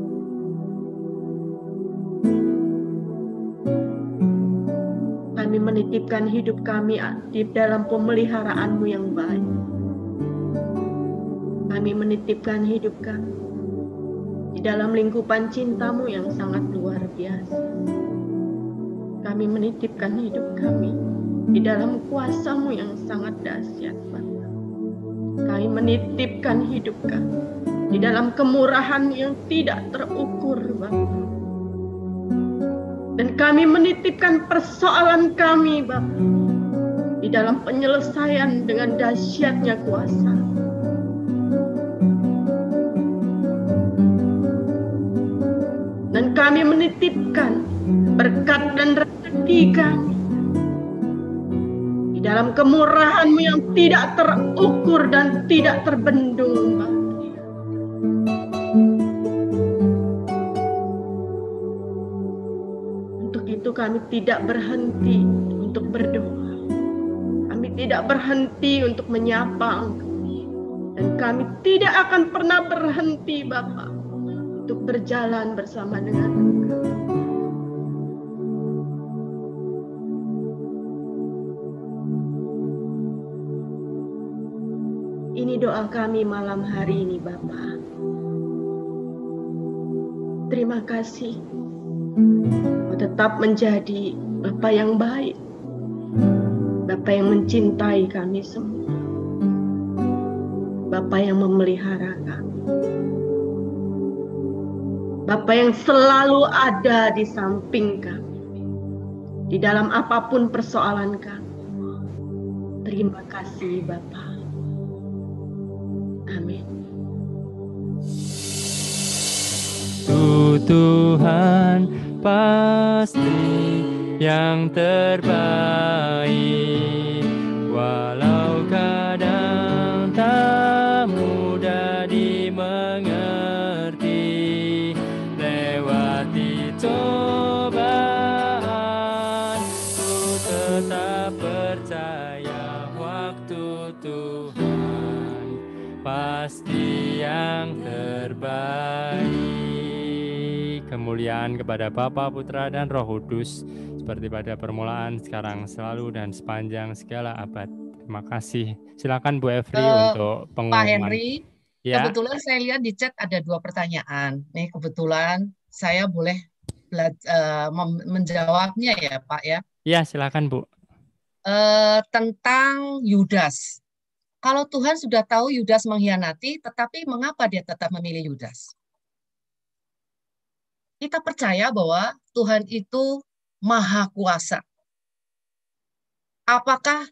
Kami menitipkan hidup kami di dalam pemeliharaanmu yang baik. Kami menitipkan hidup kami di dalam lingkupan cintamu yang sangat luar biasa. Kami menitipkan hidup kami di dalam kuasamu yang sangat dahsyat, Bapa. Kami menitipkan hidup kami di dalam kemurahan yang tidak terukur, Bapa. Dan kami menitipkan persoalan kami, Bapa, di dalam penyelesaian dengan dahsyatnya kuasa. Dan kami menitipkan berkat dan rezeki kami di dalam kemurahan-Mu yang tidak terukur dan tidak terbendung, Bapa. Untuk itu kami tidak berhenti untuk berdoa. Kami tidak berhenti untuk menyapa Engkau. Dan kami tidak akan pernah berhenti, Bapa, untuk berjalan bersama dengan Engkau. Ini doa kami malam hari ini, Bapa. Terima kasih. Kau tetap menjadi Bapa yang baik, Bapa yang mencintai kami semua, Bapa yang memelihara kami, Bapa yang selalu ada di samping kami, di dalam apapun persoalan kami. Terima kasih, Bapa. Amin. Tuhan pasti yang terbaik, walau kadang tak mudah dimengerti. Lewati cobaan, ku tetap percaya waktu Tuhan pasti yang terbaik. Kemuliaan kepada Bapa, Putra, dan Roh Kudus, seperti pada permulaan, sekarang, selalu, dan sepanjang segala abad. Terima kasih. Silakan Bu Evri untuk pengumuman. Pak Henry, Ya. kebetulan saya lihat di chat ada 2 pertanyaan. Nih kebetulan saya boleh menjawabnya ya Pak ya. Ya, silakan Bu. Tentang Yudas. Kalau Tuhan sudah tahu Yudas mengkhianati, tetapi mengapa dia tetap memilih Yudas? Kita percaya bahwa Tuhan itu maha kuasa. Apakah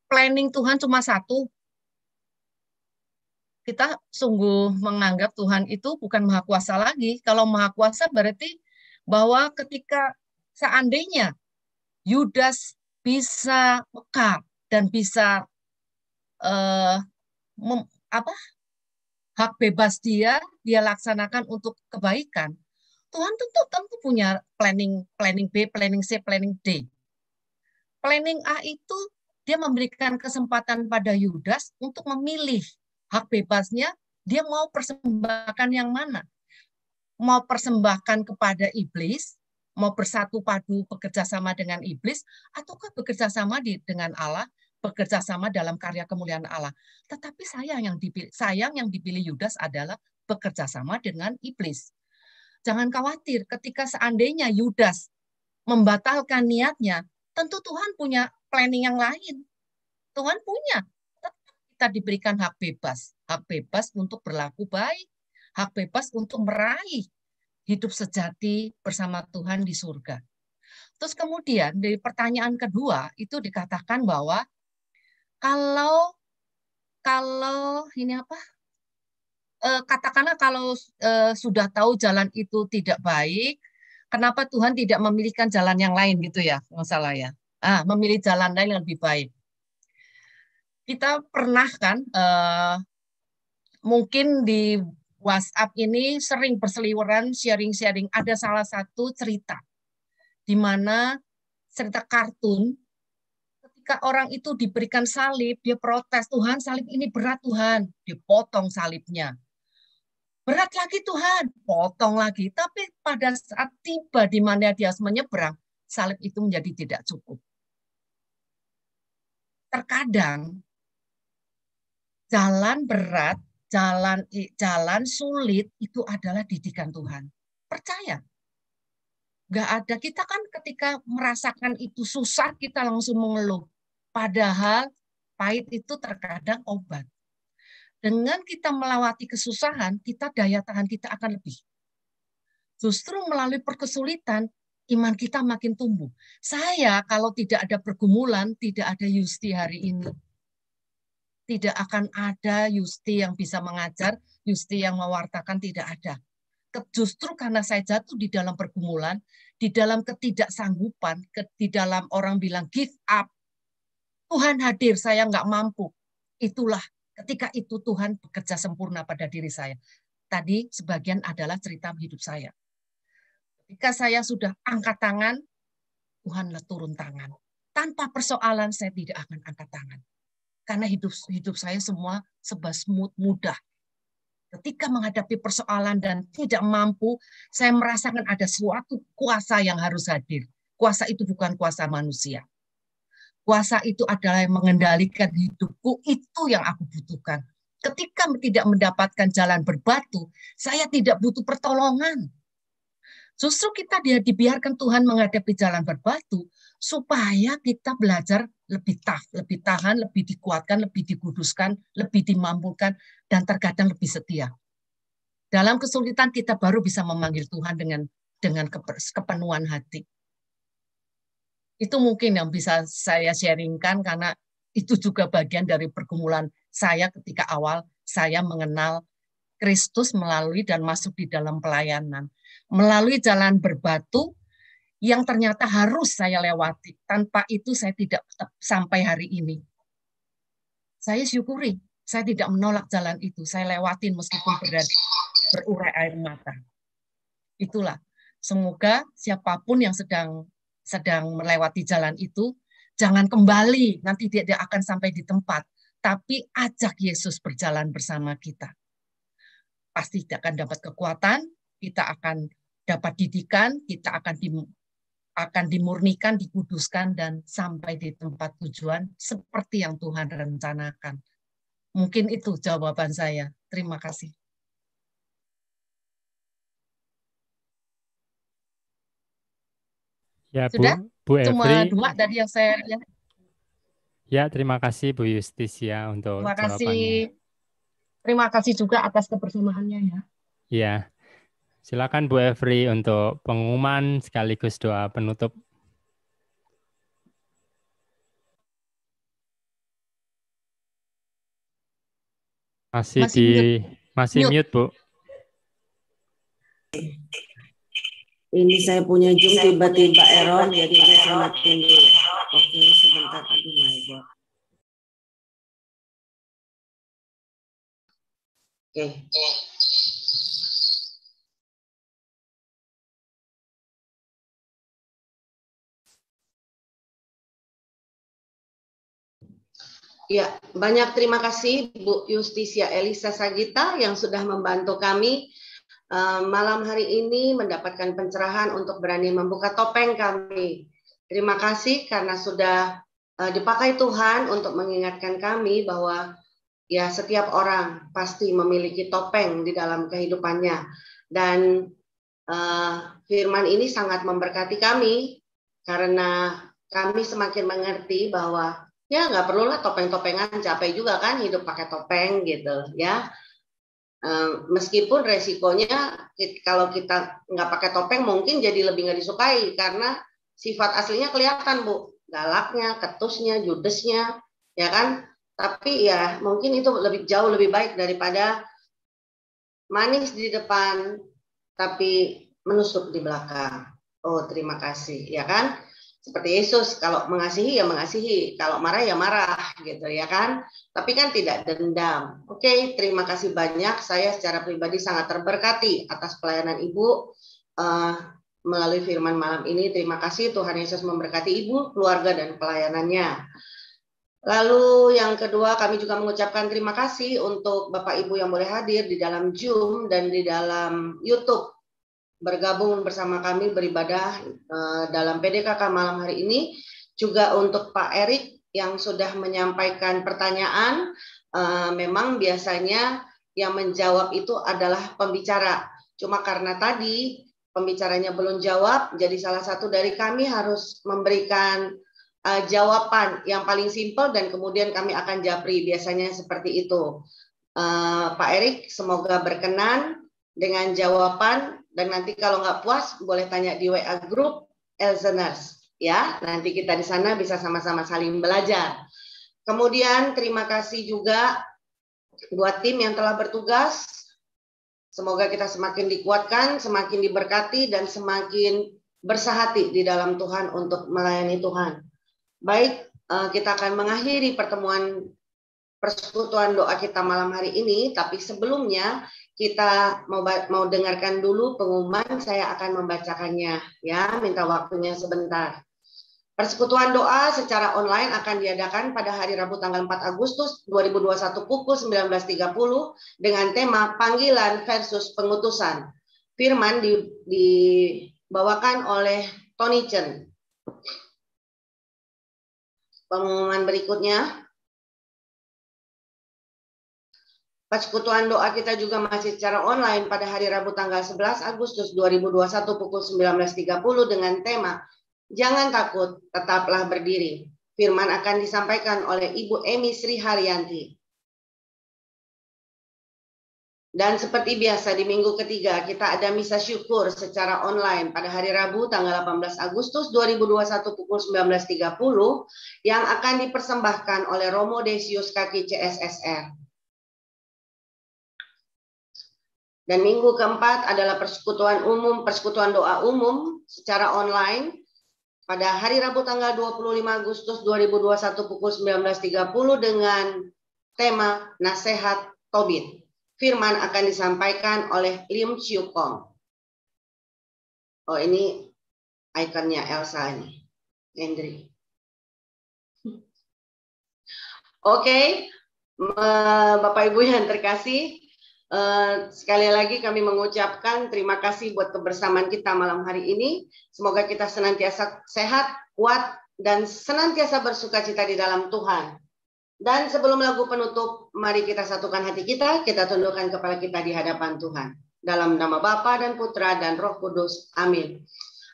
planning Tuhan cuma satu? Kita sungguh menganggap Tuhan itu bukan maha kuasa lagi. Kalau maha kuasa berarti bahwa ketika seandainya Yudas bisa peka dan bisa hak bebas dia laksanakan untuk kebaikan, Tuhan tentu punya planning B, planning C, planning D. Planning A itu dia memberikan kesempatan pada Yudas untuk memilih hak bebasnya, dia mau persembahkan yang mana? Mau persembahkan kepada iblis, mau bersatu padu bekerja sama dengan iblis, ataukah bekerja sama dengan Allah, bekerja sama dalam karya kemuliaan Allah. Tetapi sayang yang dipilih Yudas adalah bekerja sama dengan iblis. Jangan khawatir, ketika seandainya Yudas membatalkan niatnya, tentu Tuhan punya planning yang lain. Tuhan punya. Kita diberikan hak bebas untuk berlaku baik, hak bebas untuk meraih hidup sejati bersama Tuhan di surga. Terus kemudian dari pertanyaan kedua itu dikatakan bahwa kalau ini apa? Katakanlah kalau sudah tahu jalan itu tidak baik, kenapa Tuhan tidak memilihkan jalan yang lain gitu ya, masalah ya. Memilih jalan lain yang lebih baik. Kita pernah kan mungkin di WhatsApp ini sering berseliweran, sharing-sharing. Ada salah satu cerita, di mana cerita kartun, ketika orang itu diberikan salib, dia protes, Tuhan salib ini berat Tuhan. Dipotong salibnya. Berat lagi Tuhan, potong lagi. Tapi pada saat tiba di mana dia harus menyeberang, salib itu menjadi tidak cukup. Terkadang jalan berat, jalan sulit itu adalah didikan Tuhan. Percaya. Nggak ada. Kita kan ketika merasakan itu susah, kita langsung mengeluh. Padahal pahit itu terkadang obat. Dengan kita melewati kesusahan, daya tahan kita akan lebih. Justru melalui perkesulitan, iman kita makin tumbuh. Saya kalau tidak ada pergumulan, tidak ada Yusti hari ini. Tidak akan ada Yusti yang bisa mengajar, Yusti yang mewartakan, tidak ada. Justru karena saya jatuh di dalam pergumulan, di dalam ketidaksanggupan, di dalam orang bilang give up, Tuhan hadir, saya nggak mampu. Itulah ketika itu Tuhan bekerja sempurna pada diri saya. Tadi sebagian adalah cerita hidup saya. Ketika saya sudah angkat tangan, Tuhanlah turun tangan. Tanpa persoalan saya tidak akan angkat tangan. Karena hidup saya semua serba smooth, mudah. Ketika menghadapi persoalan dan tidak mampu, saya merasakan ada suatu kuasa yang harus hadir. Kuasa itu bukan kuasa manusia. Kuasa itu adalah yang mengendalikan hidupku, itu yang aku butuhkan. Ketika tidak mendapatkan jalan berbatu, saya tidak butuh pertolongan. Justru kita dibiarkan Tuhan menghadapi jalan berbatu, supaya kita belajar lebih lebih tahan, lebih dikuatkan, lebih dikuduskan, lebih dimampukan, dan terkadang lebih setia. Dalam kesulitan kita baru bisa memanggil Tuhan dengan kepenuhan hati. Itu mungkin yang bisa saya sharingkan, karena itu juga bagian dari pergumulan saya ketika awal saya mengenal Kristus melalui dan masuk di dalam pelayanan. Melalui jalan berbatu yang ternyata harus saya lewati. Tanpa itu saya tidak sampai hari ini. Saya syukuri, saya tidak menolak jalan itu. Saya lewatin meskipun berurai air mata. Itulah. Semoga siapapun yang sedang melewati jalan itu, jangan kembali, nanti dia akan sampai di tempat. Tapi ajak Yesus berjalan bersama kita. Pasti kita akan dapat kekuatan, kita akan dapat didikan, kita akan dimurnikan, dikuduskan, dan sampai di tempat tujuan seperti yang Tuhan rencanakan. Mungkin itu jawaban saya. Terima kasih. Ya, Sudah? Bu Cuma Evri. 2 dari yang saya lihat. Ya, terima kasih Bu Justisia untuk Terima kasih. jawabannya. Terima kasih juga atas kebersamaannya ya. Ya, silakan Bu Evri untuk pengumuman sekaligus doa penutup. Masih mute, Bu. Ini saya punya Zoom tiba-tiba error, jadi saya matiin dulu. Oke, sebentar. Aduh, my God. Oke. Ya, banyak terima kasih Bu Justisia Elisa Sagita yang sudah membantu kami malam hari ini mendapatkan pencerahan untuk berani membuka topeng kami. Terima kasih karena sudah dipakai Tuhan untuk mengingatkan kami bahwa ya setiap orang pasti memiliki topeng di dalam kehidupannya. Dan firman ini sangat memberkati kami karena kami semakin mengerti bahwa ya nggak perlulah topeng-topengan, capek juga kan hidup pakai topeng gitu ya. Meskipun resikonya kalau kita nggak pakai topeng mungkin jadi lebih nggak disukai karena sifat aslinya kelihatan Bu, galaknya, ketusnya, judesnya, ya kan. Tapi ya mungkin itu jauh lebih baik daripada manis di depan tapi menusuk di belakang. Oh terima kasih, ya kan. Seperti Yesus, kalau mengasihi ya mengasihi, kalau marah ya marah gitu ya kan. Tapi kan tidak dendam. Oke, terima kasih banyak. Saya secara pribadi sangat terberkati atas pelayanan Ibu melalui firman malam ini. Terima kasih, Tuhan Yesus memberkati Ibu, keluarga dan pelayanannya. Lalu yang kedua, kami juga mengucapkan terima kasih untuk Bapak Ibu yang boleh hadir di dalam Zoom dan di dalam YouTube, bergabung bersama kami beribadah dalam PDKK malam hari ini. Juga untuk Pak Erik yang sudah menyampaikan pertanyaan, memang biasanya yang menjawab itu adalah pembicara. Cuma karena tadi pembicaranya belum jawab, jadi salah satu dari kami harus memberikan jawaban yang paling simpel dan kemudian kami akan japri, biasanya seperti itu. Pak Erik, semoga berkenan dengan jawaban. Dan nanti kalau nggak puas boleh tanya di WA grup Elzeners ya. Nanti kita di sana bisa sama-sama saling belajar. Kemudian terima kasih juga buat tim yang telah bertugas. Semoga kita semakin dikuatkan, semakin diberkati dan semakin bersahati di dalam Tuhan untuk melayani Tuhan. Baik, kita akan mengakhiri pertemuan persekutuan doa kita malam hari ini, tapi sebelumnya kita mau dengarkan dulu pengumuman. Saya akan membacakannya ya, minta waktunya sebentar. Persekutuan doa secara online akan diadakan pada hari Rabu tanggal 4 Agustus 2021 pukul 19.30 dengan tema panggilan versus pengutusan. Firman dibawakan oleh Tony Chen. Pengumuman berikutnya, persekutuan doa kita juga masih secara online pada hari Rabu tanggal 11 Agustus 2021 pukul 19.30 dengan tema Jangan takut, tetaplah berdiri. Firman akan disampaikan oleh Ibu Emi Sri Haryanti. Dan seperti biasa di minggu ketiga kita ada misa syukur secara online pada hari Rabu tanggal 18 Agustus 2021 pukul 19.30 yang akan dipersembahkan oleh Romo Desius Kaki CSSR. Dan minggu keempat adalah persekutuan doa umum secara online pada hari Rabu tanggal 25 Agustus 2021 pukul 19.30 dengan tema Nasihat Tobit. Firman akan disampaikan oleh Lim Chiu Kong. Oh, ini ikonnya Elsa ini, Hendri. Oke, Bapak Ibu yang terkasih, sekali lagi kami mengucapkan terima kasih buat kebersamaan kita malam hari ini. Semoga kita senantiasa sehat, kuat, dan senantiasa bersukacita di dalam Tuhan. Dan sebelum lagu penutup, mari kita satukan hati kita tundukkan kepala kita di hadapan Tuhan. Dalam nama Bapa dan Putra dan Roh Kudus. Amin.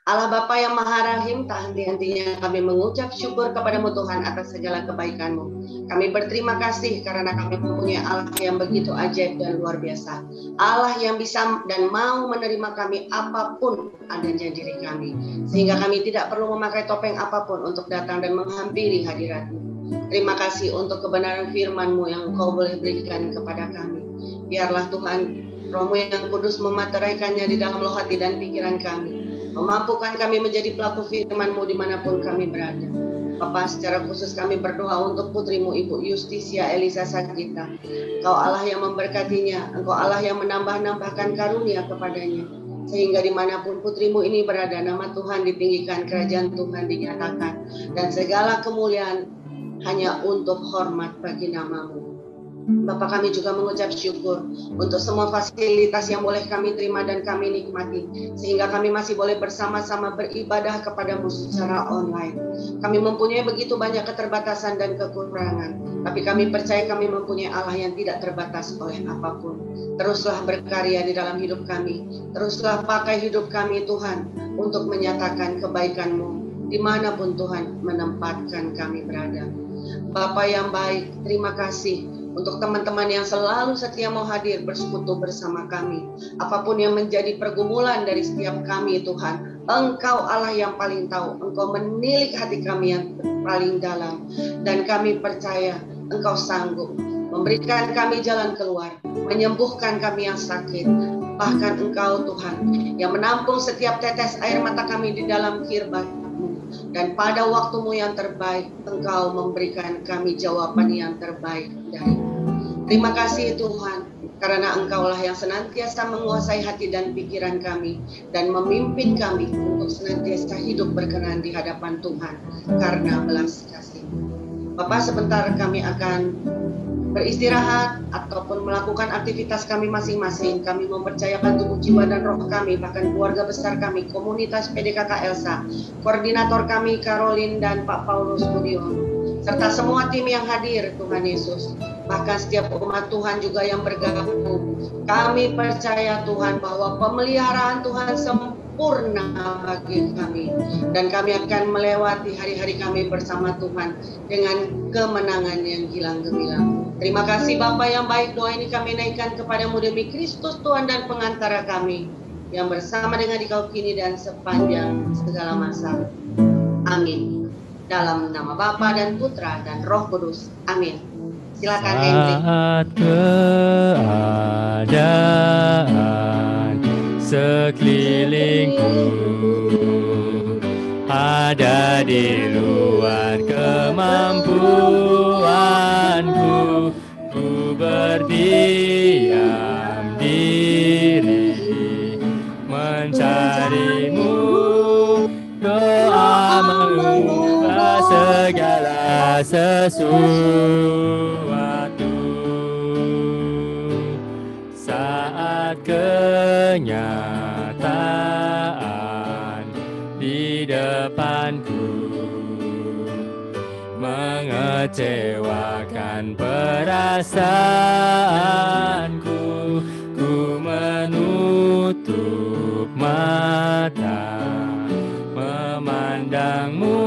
Allah Bapa yang Maha Rahim, tak henti-hentinya kami mengucap syukur kepadamu Tuhan atas segala kebaikan-Mu. Kami berterima kasih karena kami mempunyai Allah yang begitu ajaib dan luar biasa. Allah yang bisa dan mau menerima kami apapun adanya diri kami. Sehingga kami tidak perlu memakai topeng apapun untuk datang dan menghampiri hadirat-Mu. Terima kasih untuk kebenaran firman-Mu yang Engkau boleh berikan kepada kami. Biarlah Tuhan, Roh-Mu yang kudus memateraikannya di dalam loh hati dan pikiran kami. Memampukan kami menjadi pelaku firman-Mu dimanapun kami berada. Bapa, secara khusus kami berdoa untuk putrimu Ibu Yustisia Elisa Sagita. Engkau Allah yang memberkatinya, Engkau Allah yang menambah-nambahkan karunia kepadanya. Sehingga dimanapun putrimu ini berada, nama Tuhan ditinggikan, kerajaan Tuhan dinyatakan. Dan segala kemuliaan hanya untuk hormat bagi nama-Mu. Bapak, kami juga mengucap syukur untuk semua fasilitas yang boleh kami terima dan kami nikmati, sehingga kami masih boleh bersama-sama beribadah kepadamu secara online. Kami mempunyai begitu banyak keterbatasan dan kekurangan, tapi kami percaya kami mempunyai Allah yang tidak terbatas oleh apapun. Teruslah berkarya di dalam hidup kami, teruslah pakai hidup kami Tuhan untuk menyatakan kebaikan-Mu dimanapun Tuhan menempatkan kami berada. Bapa yang baik, terima kasih untuk teman-teman yang selalu setia mau hadir bersekutu bersama kami. Apapun yang menjadi pergumulan dari setiap kami Tuhan, Engkau Allah yang paling tahu. Engkau menilik hati kami yang paling dalam. Dan kami percaya Engkau sanggup memberikan kami jalan keluar, menyembuhkan kami yang sakit. Bahkan Engkau Tuhan yang menampung setiap tetes air mata kami di dalam kirbat-Mu. Dan pada waktumu yang terbaik, Engkau memberikan kami jawaban yang terbaik dari-Mu. Terima kasih Tuhan, karena Engkaulah yang senantiasa menguasai hati dan pikiran kami, dan memimpin kami untuk senantiasa hidup berkenan di hadapan Tuhan, karena belas kasih-Mu. Bapak, sebentar kami akan beristirahat ataupun melakukan aktivitas kami masing-masing. Kami mempercayakan tubuh, jiwa, dan roh kami, bahkan keluarga besar kami, komunitas PDKK Elsa, koordinator kami Caroline dan Pak Paulus Budiono, serta semua tim yang hadir, Tuhan Yesus. Bahkan setiap umat Tuhan juga yang bergabung. Kami percaya Tuhan bahwa pemeliharaan Tuhan sempurna bagi kami. Dan kami akan melewati hari-hari kami bersama Tuhan dengan kemenangan yang gilang gemilang. Terima kasih Bapa yang baik, doa ini kami naikkan kepadamu demi Kristus Tuhan dan pengantara kami, yang bersama dengan Dikau kini dan sepanjang segala masa. Amin. Dalam nama Bapa dan Putra dan Roh Kudus. Amin. Silakan Henry. Saat keadaan sekelilingku ada di luar kemampuanku, ku berdiam diri mencari-Mu. Doa mengubah segala sesuatu. Saat kenyataan di depanku mengecewakan perasaanku, ku menutup mata memandang-Mu,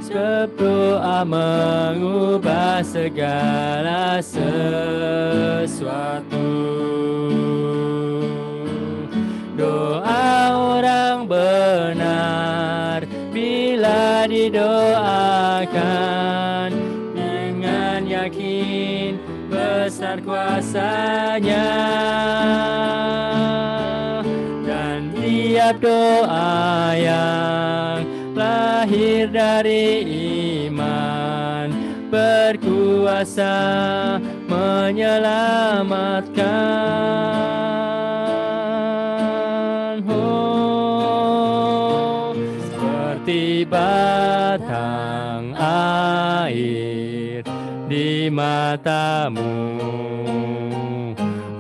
sebab doa mengubah segala sesuatu. Doa orang benar bila didoakan dengan yakin besar kuasa-Nya, dan tiap doa yang lahir dari iman berkuasa menyelamatkan. Oh, seperti batang air di mata-Mu,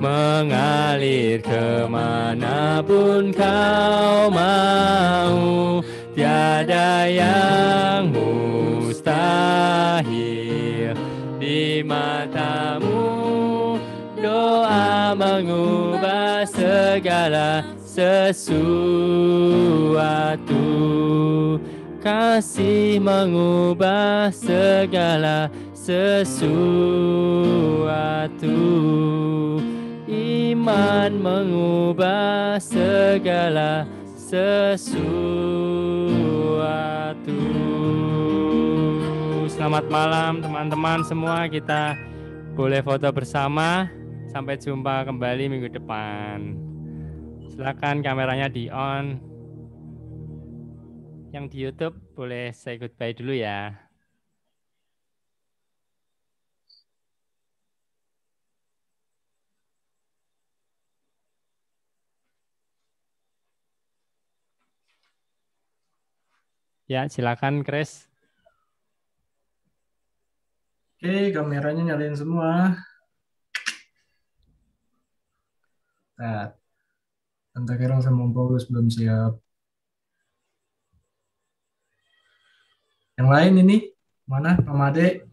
mengalir kemanapun Kau mau. Tiada yang mustahil di mata-Mu. Doa mengubah segala sesuatu. Kasih mengubah segala sesuatu. Iman mengubah segala sesuatu. Selamat malam teman-teman semua, kita boleh foto bersama. Sampai jumpa kembali minggu depan. Silakan kameranya di on. Yang di YouTube boleh say goodbye dulu ya. Ya, silakan Chris. Oke, kameranya nyalain semua. Nah, Tante Carol sama Paulus belum siap. Yang lain ini, mana Pak Made?